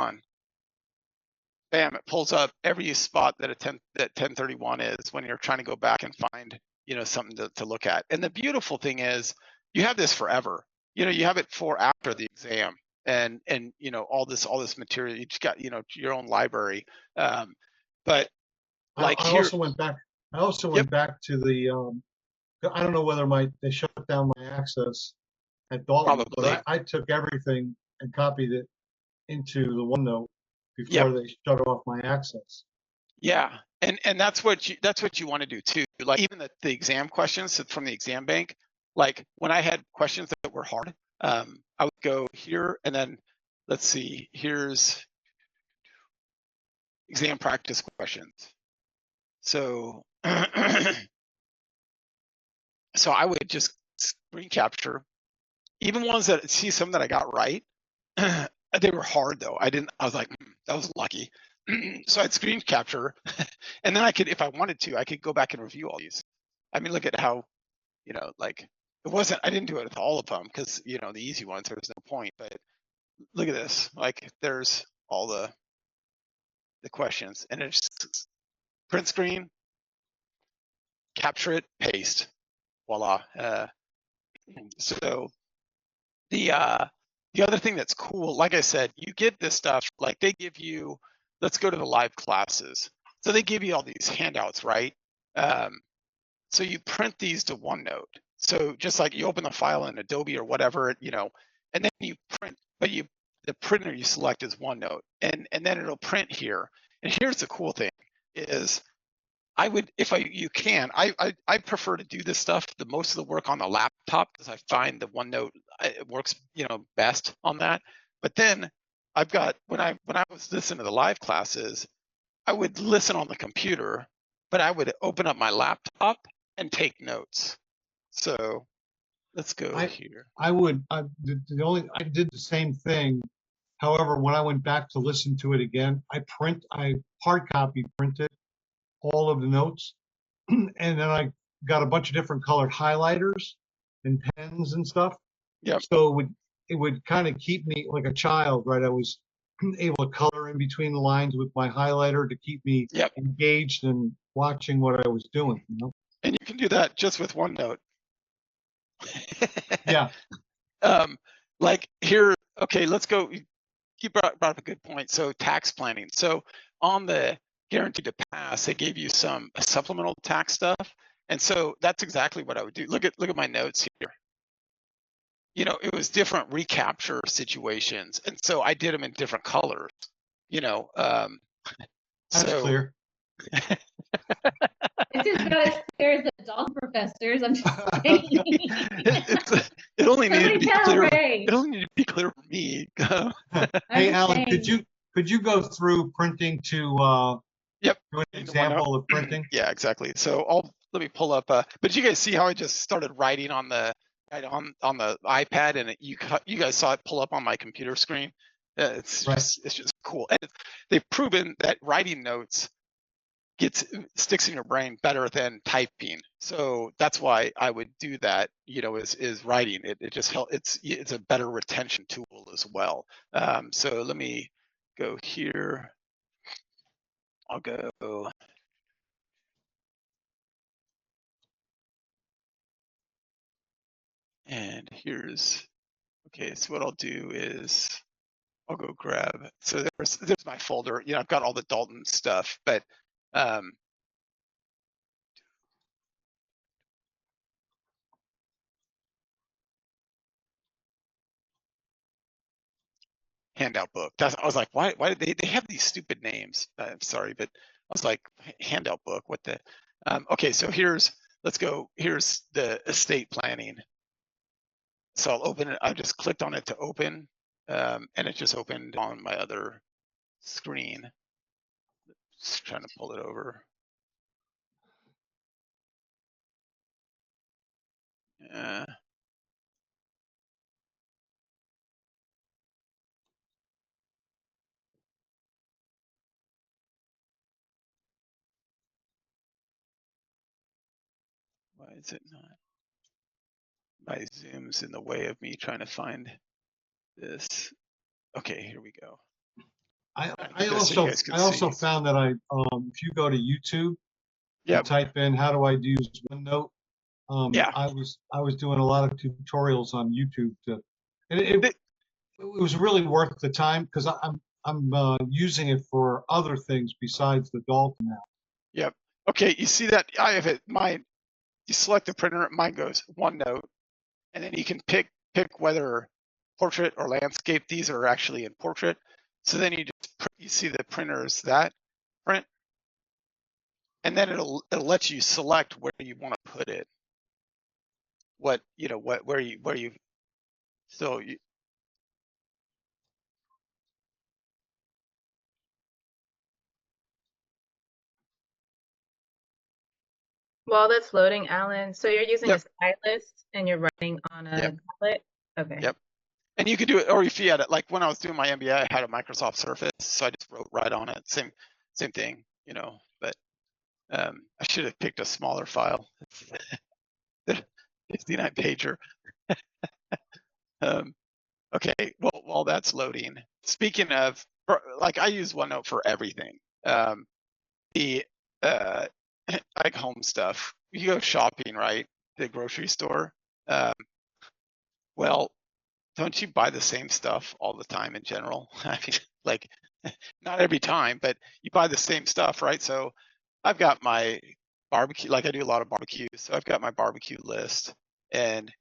bam, it pulls up every spot that that 1031 is when you're trying to go back and find, you know, something to look at. And the beautiful thing is you have this forever. You know, you have it for after the exam and you know, all this material. You just got, you know, your own library. But like I here, also went back. I also yep, went back to the. I don't know whether they shut down my access at Dalton, probably, but I took everything and copied it into the OneNote yep. before they shut off my access. Yeah, and that's what you want to do too. Like even the exam questions from the exam bank. Like when I had questions that were hard, I would go here and then let's see. Here's exam practice questions. So so I would just screen capture even ones that see some that I got right. They were hard though. I was like, that was lucky. So I'd screen capture and then I could, if I wanted to, I could go back and review all these. I mean, look at how, you know, like I didn't do it with all of them because, you know, the easy ones, there was no point, but look at this. Like there's all the questions and it's print screen, capture it, paste, voila. So the other thing that's cool, like I said, you get this stuff, like they give you, let's go to the live classes. So they give you all these handouts, right? So you print these to OneNote. So just like you open the file in Adobe or whatever, you know, and then you print, but the printer you select is OneNote, and then it'll print here. And here's the cool thing is I would, if you can, I prefer to do this stuff, the most of the work on the laptop because I find the OneNote it works, you know, best on that. But then I've got when I was listening to the live classes, I would listen on the computer, but I would open up my laptop and take notes. So let's go here. I did the same thing. However, when I went back to listen to it again, I hard copy printed all of the notes, and then I got a bunch of different colored highlighters and pens and stuff. Yep. So it would kind of keep me like a child, right? I was able to color in between the lines with my highlighter to keep me Yep. engaged and watching what I was doing, you know? And you can do that just with OneNote. Yeah. Like here, okay, let's go. You brought up a good point. So tax planning. So on the guaranteed to pass, they gave you some supplemental tax stuff. And so that's exactly what I would do. Look at my notes here. You know, it was different recapture situations. And so I did them in different colors, you know. That's so clear. It's just not as clear as the dog professors. I'm just saying. it only needed to be tell clear. Ray. It only needed to be clear for me. Hey, Alan, saying. could you go through printing to Yep. do an example of printing? Yeah, exactly. So let me pull up. But you guys see how I just started writing on the iPad, and you guys saw it pull up on my computer screen. It's Right. just cool. And they've proven that writing notes sticks in your brain better than typing. So that's why I would do that, you know, is writing. It just helps. It's a better retention tool as well. So let me go here. I'll go. And here's, okay, so what I'll do is I'll go grab. So there's my folder. You know, I've got all the Dalton stuff, but handout book. I was like, why did they have these stupid names? I'm sorry, but I was like, handout book. What the? Okay, so let's go. Here's the estate planning. So I'll open it. I just clicked on it to open, and it just opened on my other screen. Just trying to pull it over. Why is it not? My Zoom's in the way of me trying to find this. Okay, here we go. I Just so you guys can also see. found that if you go to YouTube, Yep. and type in how do I use OneNote, Yeah. I was doing a lot of tutorials on YouTube and it was really worth the time because I'm using it for other things besides the Dalton app. Yep. Okay, you see that I have it. Mine. You select the printer. Mine goes OneNote, and then you can pick whether portrait or landscape. These are actually in portrait. So then you see the printers that print, and then it'll let you select where you want to put it. Where you. So you. While that's loading, Alan, so you're using Yep. a stylus and you're writing on a Yep. tablet? Okay. Yep. And you could do it, or if you had it, like when I was doing my MBA, I had a Microsoft Surface, so I just wrote right on it. Same thing, but I should have picked a smaller file. 59 pager. Okay, well, while that's loading, speaking of, like I use OneNote for everything. The like home stuff, you go shopping, right? The grocery store. Well, don't you buy the same stuff all the time in general? I mean, like, not every time, but you buy the same stuff, right? So I've got my barbecue, like I do a lot of barbecue. So I've got my barbecue list and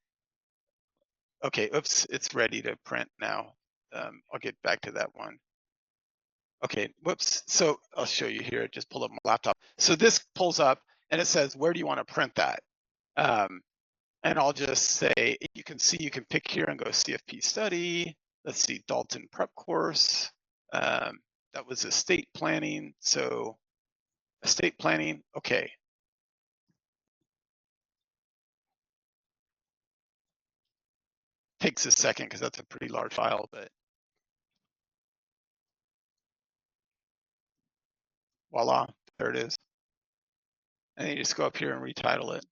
okay, oops, it's ready to print now. I'll get back to that one. Okay, whoops. So I'll show you here, just pull up my laptop. So this pulls up and it says, where do you want to print that? And I'll just say, you can pick here and go CFP study. Let's see, Dalton prep course. That was estate planning. So estate planning, okay. Takes a second because that's a pretty large file, but voila, there it is. And then you just go up here and retitle it.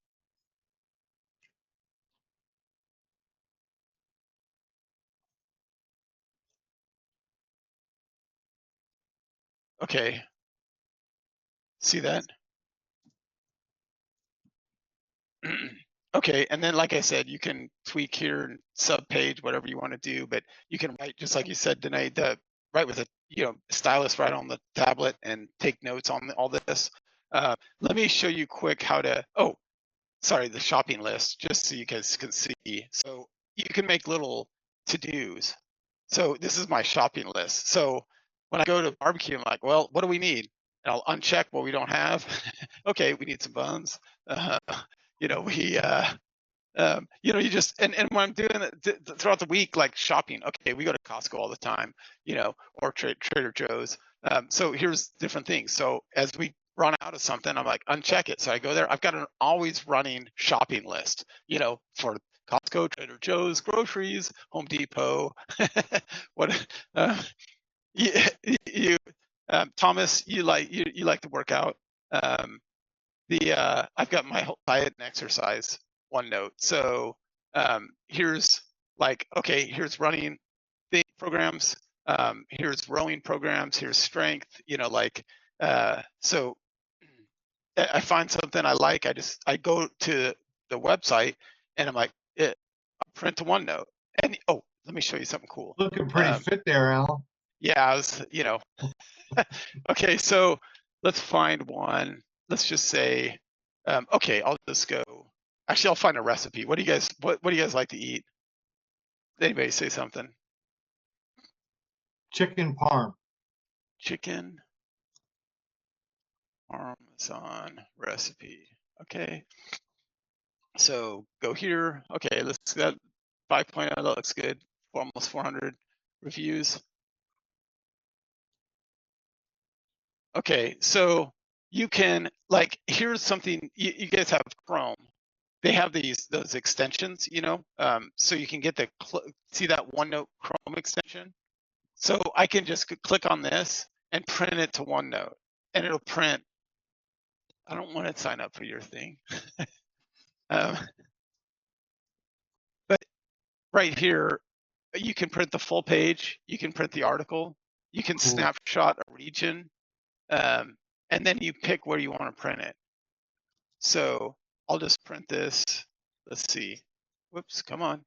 Okay, see that? Okay, and then like I said, you can tweak here and sub-page, whatever you want to do, but you can write, just like you said, Danae, write with a stylus right on the tablet and take notes on all this. Let me show you quick how to, the shopping list, just so you guys can see. So you can make little to-dos. So this is my shopping list. So when I go to barbecue, I'm like, well, what do we need? And I'll uncheck what we don't have. Okay, we need some buns. You just, and when I'm doing it throughout the week, like shopping, okay, we go to Costco all the time, or Trader Joe's. So here's different things. So as we run out of something, I'm like, uncheck it. So I go there. I've got an always running shopping list, for Costco, Trader Joe's, groceries, Home Depot. What? Thomas, you like to work out. I've got my whole diet and exercise OneNote. So here's here's running programs. Here's rowing programs. Here's strength. So I find something I like. I go to the website and I'm like, print to OneNote. And let let me show you something cool. Looking pretty fit there, Alan. Yeah, I was, okay, so let's find one. Let's just say, okay, I'll just go. Actually, I'll find a recipe. What do you guys like to eat? Anybody say something? Chicken parm. Chicken Parmesan recipe. Okay. So go here. Okay, that 5.0 that looks good. Almost 400 reviews. Okay, so you can here's something you guys have Chrome. They have those extensions, so you can get see that OneNote Chrome extension. So I can just click on this and print it to OneNote, and it'll print. I don't want to sign up for your thing. But right here, you can print the full page. You can print the article. You can Cool. snapshot a region, and then you pick where you want to print it. So I'll just print this. Let's see. Whoops, come on.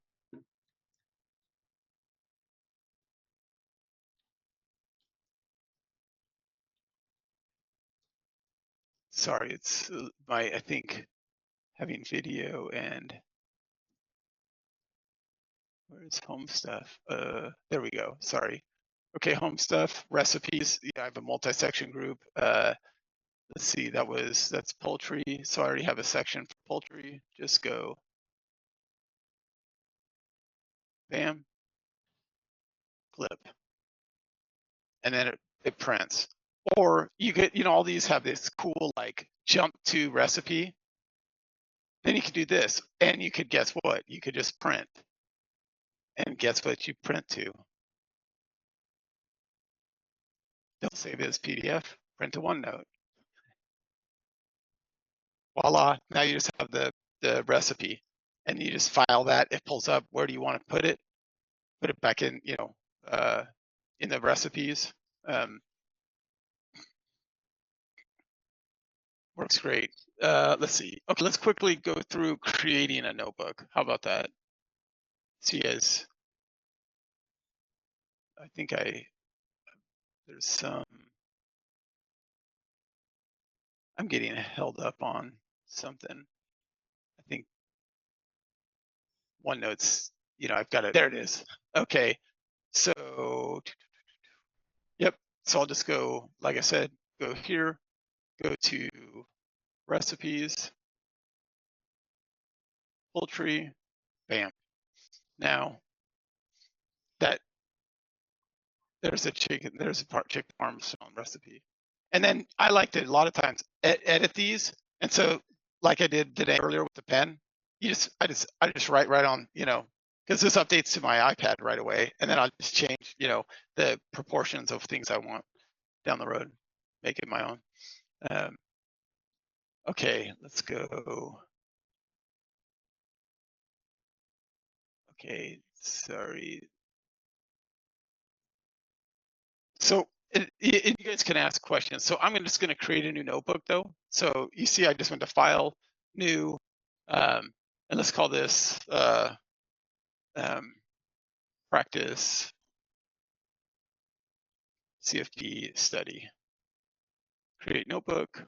Sorry, it's I think having video and where's home stuff? There we go. Sorry. Okay, home stuff, recipes. Yeah, I have a multi-section group. Let's see, that's poultry. So I already have a section for poultry. Just go. Bam. Clip. And then it prints. Or you get, all these have this cool jump to recipe. Then you could do this, and you could guess what? You could just print. And guess what you print to? Don't save it as PDF, print to OneNote. Voila, now you just have the recipe, and you just file that. It pulls up, where do you want to put it? Put it back in, in the recipes. Works great. Let's see. Okay, let's quickly go through creating a notebook. How about that? See, as I think there's some, I'm getting held up on something. I think OneNote's, I've got it. There it is. Okay, so, yep. So I'll just go, like I said, go here, go to recipes, poultry, bam. Now that there's a chicken parmesan recipe. And then I like to a lot of times edit these. And so like I did today earlier with the pen, I just write right on, because this updates to my iPad right away. And then I'll just change, the proportions of things I want down the road, make it my own. Okay, let's go. Okay, sorry. So you guys can ask questions. So I'm just going to create a new notebook though. So you see, I just went to File, New, and let's call this Practice CFP Study. Create notebook.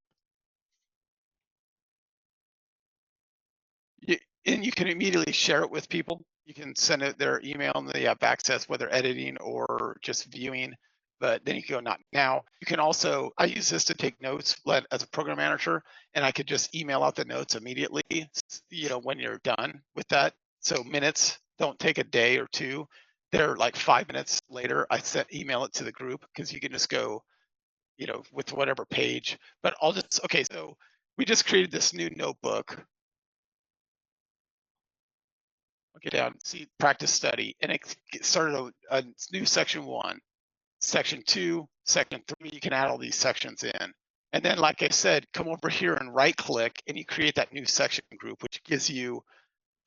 And you can immediately share it with people. You can send it their email and they have access, whether editing or just viewing. But then you can go not now. You can also, I use this to take notes as a program manager, and I could just email out the notes immediately, when you're done with that. So minutes don't take a day or two. They're like 5 minutes later, email it to the group, because you can just go, with whatever page. But okay, so we just created this new notebook. Get down, see practice study, and it started a new section 1, section 2, section 3. You can add all these sections in, and then, like I said, come over here and right click, and you create that new section group, which gives you,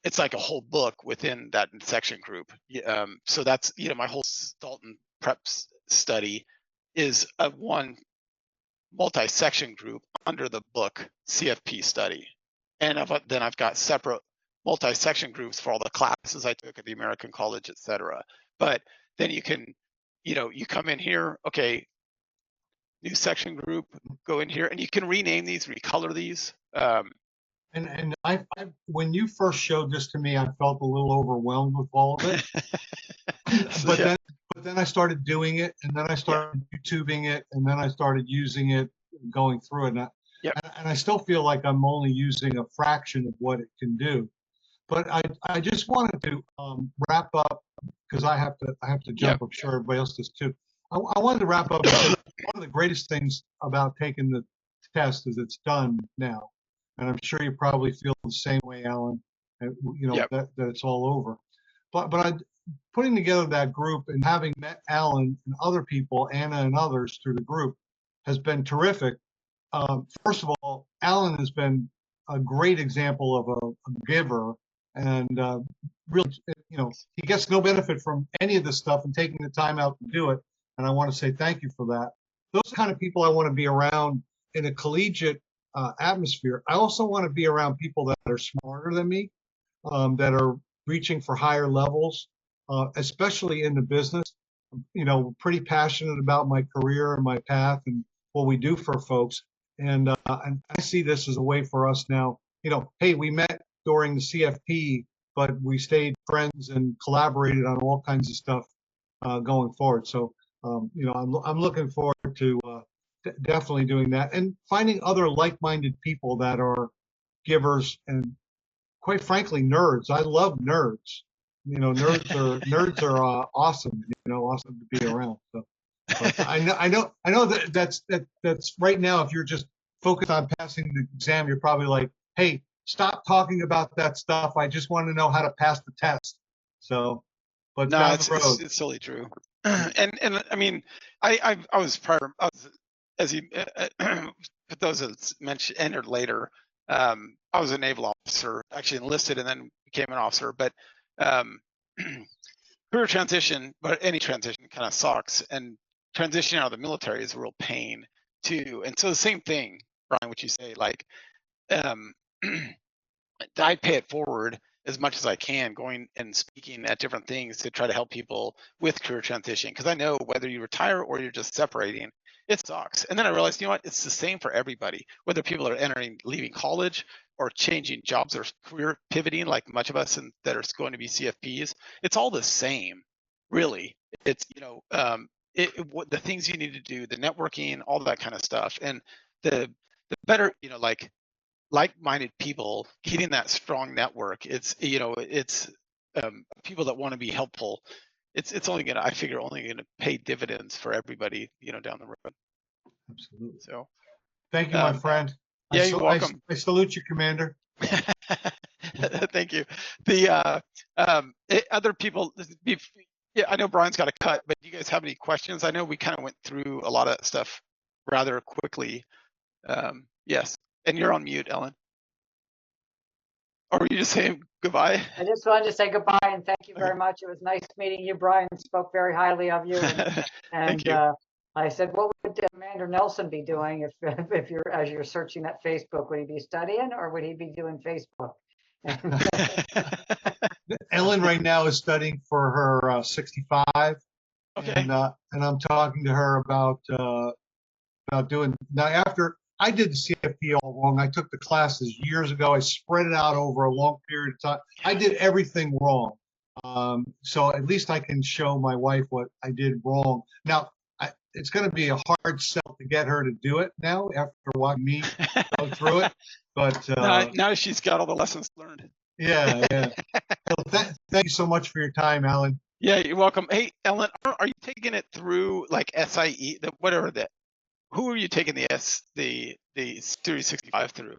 it's like a whole book within that section group. So that's, my whole Dalton prep study is a one multi-section group under the book CFP study, and then I've got separate multi-section groups for all the classes I took at the American College, etc. but then you can, you come in here, okay, new section group, go in here, and you can rename these, recolor these. And I when you first showed this to me, I felt a little overwhelmed with all of it. So, yeah, But then I started doing it, and then I started YouTubing it, and then I started using it, going through it. And I still feel like I'm only using a fraction of what it can do. But I just wanted to wrap up, because I have to jump. I'm sure everybody else does too. I wanted to wrap up and say one of the greatest things about taking the test is it's done now, and I'm sure you probably feel the same way, Alan. And, that it's all over. But putting together that group and having met Alan and other people, Anna and others through the group, has been terrific. First of all, Alan has been a great example of a giver, and really, he gets no benefit from any of this stuff and taking the time out to do it. And I want to say thank you for that. Those kind of people I want to be around in a collegiate atmosphere. I also want to be around people that are smarter than me, that are reaching for higher levels, especially in the business. Pretty passionate about my career and my path and what we do for folks. And I see this as a way for us now, hey, we met during the CFP, but we stayed friends and collaborated on all kinds of stuff going forward. So, I'm looking forward to definitely doing that and finding other like-minded people that are givers and, quite frankly, nerds. I love nerds. Nerds are awesome. Awesome to be around. So, but I know that's right now. If you're just focused on passing the exam, you're probably like, hey, stop talking about that stuff. I just want to know how to pass the test. So, but no, down it's the road, it's totally true. And I mean, I was as you put those as mentioned entered later. I was a naval officer, actually enlisted and then became an officer. But career transition, but any transition kind of sucks. And transitioning out of the military is a real pain too. And so the same thing, Brian, what you say, like, I pay it forward as much as I can, going and speaking at different things to try to help people with career transition. Because I know whether you retire or you're just separating, it sucks. And then I realized, it's the same for everybody, whether people are leaving college or changing jobs or career pivoting, like much of us that are going to be CFPs. It's all the same, really. It's, the things you need to do, the networking, all that kind of stuff. And the better, like-minded people, getting that strong network, it's people that want to be helpful. It's only gonna, I figure, only gonna pay dividends for everybody, down the road. Absolutely. So thank you, my friend. Yeah, you're welcome. I salute you, Commander. Thank you. The other people, yeah, I know Brian's got a cut, but do you guys have any questions? I know we kind of went through a lot of stuff rather quickly. Yes, and you're on mute, Ellen. Or were you just saying goodbye? I just wanted to say goodbye and thank you very much. It was nice meeting you. Brian spoke very highly of you. And Thank you. I said, what would Commander Nelson be doing if as you're searching at Facebook? Would he be studying or would he be doing Facebook? Ellen right now is studying for her 65. Okay. And I'm talking to her about doing now. After I did the CFP all wrong, I took the classes years ago. I spread it out over a long period of time. I did everything wrong. So at least I can show my wife what I did wrong. Now, it's going to be a hard sell to get her to do it now after watching me go through it. But now she's got all the lessons learned. Yeah. Well, thank you so much for your time, Alan. Yeah, you're welcome. Hey, Ellen, are you taking it through like SIE, who are you taking the Series 65 through?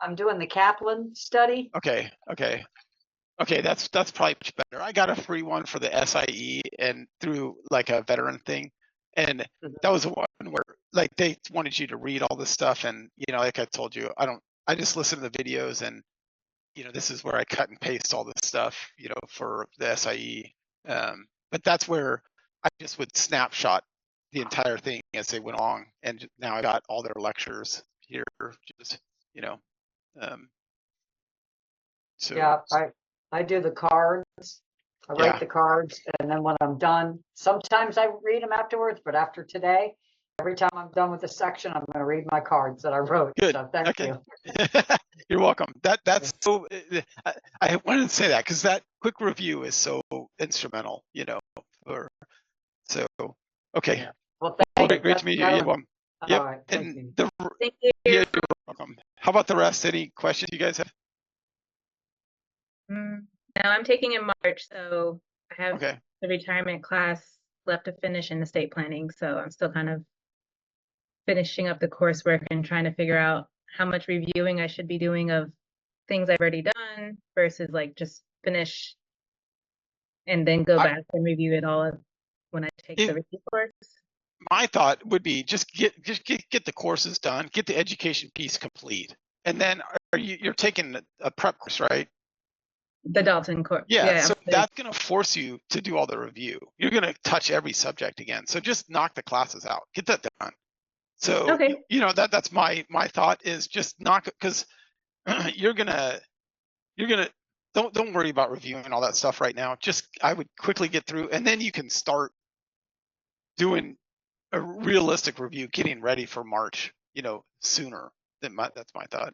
I'm doing the Kaplan study. Okay, that's probably much better. I got a free one for the SIE and through like a veteran thing, and that was one where like they wanted you to read all this stuff, and like I told you, I just listen to the videos, and this is where I cut and paste all this stuff, for the SIE. But that's where I just would snapshot the entire thing as they went along, and now I got all their lectures here. Just so yeah, I do the cards I write Yeah. the cards, and then when I'm done, sometimes I read them afterwards, but after today, every time I'm done with the section, I'm going to read my cards that I wrote. Good. So thank Okay. you. You're welcome. That's so. I wanted to say that because that quick review is so instrumental. For so. Okay. Yeah. Well, Well, thank you. great to meet you. You're welcome. Yep. All right. Thank And you. Thank you. yeah, you're welcome. How about the rest? Any questions you guys have? No, I'm taking in March, so I have Okay. the retirement class left to finish in estate planning. So I'm still kind of finishing up the coursework and trying to figure out how much reviewing I should be doing of things I've already done versus like just finish and then go back and review it all when I take the review course. My thought would be just get the courses done, get the education piece complete, and then you're taking a prep course, right? The Dalton course. Yeah, so that's going to force you to do all the review. You're going to touch every subject again. So just knock the classes out, get that done. So Okay. that's my thought is just knock it, because you're gonna don't worry about reviewing all that stuff right now. Just I would quickly get through, and then you can start doing a realistic review, getting ready for March. Sooner than that's my thought.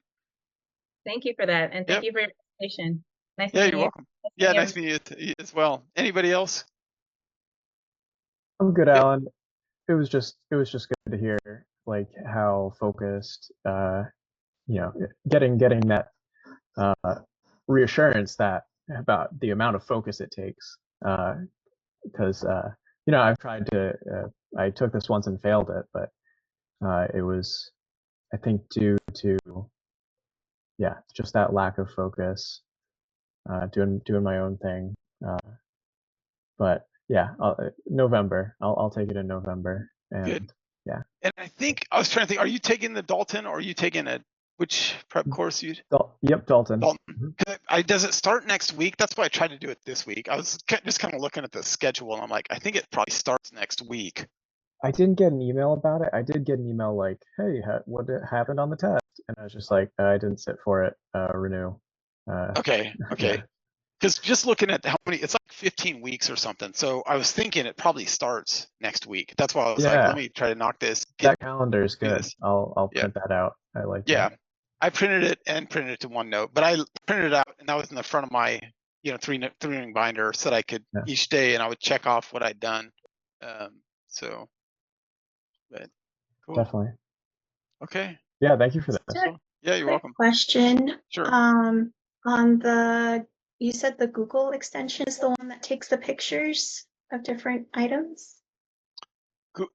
Thank you for that, and thank Yep. you for your presentation. Nice Yeah, meeting you're you. welcome. Yeah, nice meeting you as well. Anybody else? I'm good, Yep. Alan. It was just good to hear like how focused, getting that reassurance that about the amount of focus it takes. Because I've tried to. I took this once and failed it, but it was, I think, due to just that lack of focus, doing my own thing. But yeah, November. I'll take it in November. And Good. yeah. And I think I was trying to think. Are you taking the Dalton, or are you taking which prep course you? Yep, Dalton. Dalton. Does it start next week? That's why I tried to do it this week. I was just kind of looking at the schedule, and I'm like, I think it probably starts next week. I didn't get an email about it. I did get an email like, "Hey, what happened on the test?" And I was just like, "I didn't sit for it. Renew." Okay. Yeah. Because just looking at how many, it's like 15 weeks or something. So I was thinking it probably starts next week. That's why I was like, let me try to knock this. That calendar is good. This. I'll print that out. I like that. I printed it to OneNote, but I printed it out and that was in the front of my, three-ring binder so that I could each day and I would check off what I'd done. But cool. Definitely. Okay. Yeah, thank you for that. Yeah, you're welcome. Question. Sure. You said the Google extension is the one that takes the pictures of different items? Google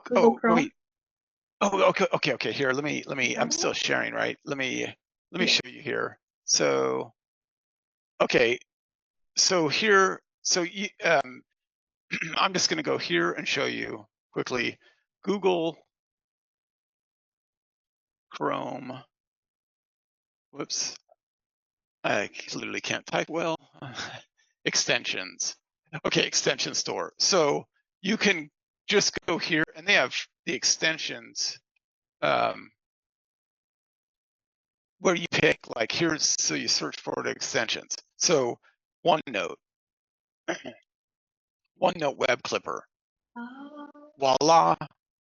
Chrome? Wait. Oh, okay. Here, let me, I'm still sharing, right? Let me show you here. So, okay. So here, I'm just going to go here and show you quickly Google Chrome. Whoops. I literally can't type well. Extensions. Okay, extension store. So you can just go here and they have the extensions where you pick like here's, so you search for the extensions. So OneNote, OneNote Web Clipper. Voila,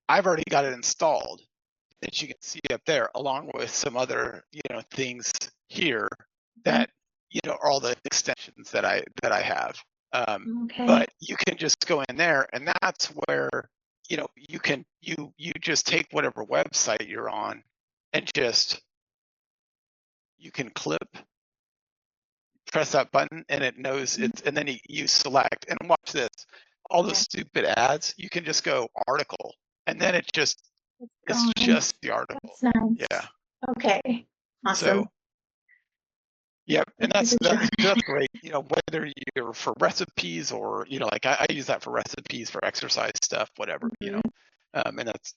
I've already got it installed that you can see up there along with some other, things here that, are all the extensions that I have. But you can just go in there and that's where, you can, you just take whatever website you're on and just, you can press that button and it knows it's, and then you select and watch this, all those stupid ads, you can just go article and then it's just the article. That's nice. Yeah. Okay. Awesome. So, yep, and that's great. Whether you're for recipes or like I use that for recipes for exercise stuff, whatever. And that's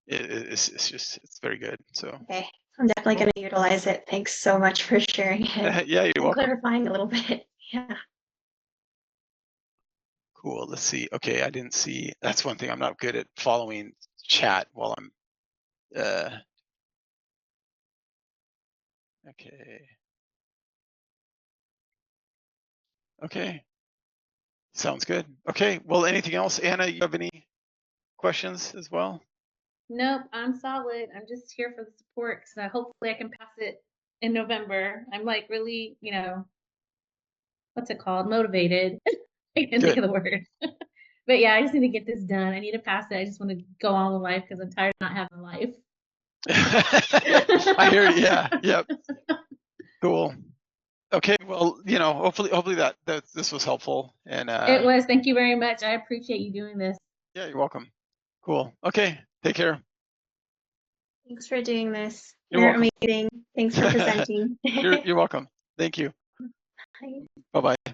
it's very good. So. Okay. I'm definitely going to utilize it. Thanks so much for sharing it. Yeah, you're welcome. Clarifying a little bit. Yeah. Cool. Let's see. Okay, I didn't see. That's one thing I'm not good at following chat while I'm. Okay. Okay. Sounds good. Okay. Well, anything else? Anna, you have any questions as well? Nope, I'm solid. I'm just here for the support because hopefully I can pass it in November. I'm like really, what's it called? Motivated. I can't think of the word. But yeah, I just need to get this done. I need to pass it. I just want to go on with life because I'm tired of not having a life. I hear you. Yeah. Yep. Cool. Okay. Well, hopefully that this was helpful. And It was. Thank you very much. I appreciate you doing this. yeah, you're welcome. Cool. Okay. Take care. Thanks for doing this. You're You're welcome. amazing. Thanks for presenting. You're welcome. Thank you. Bye. Bye-bye.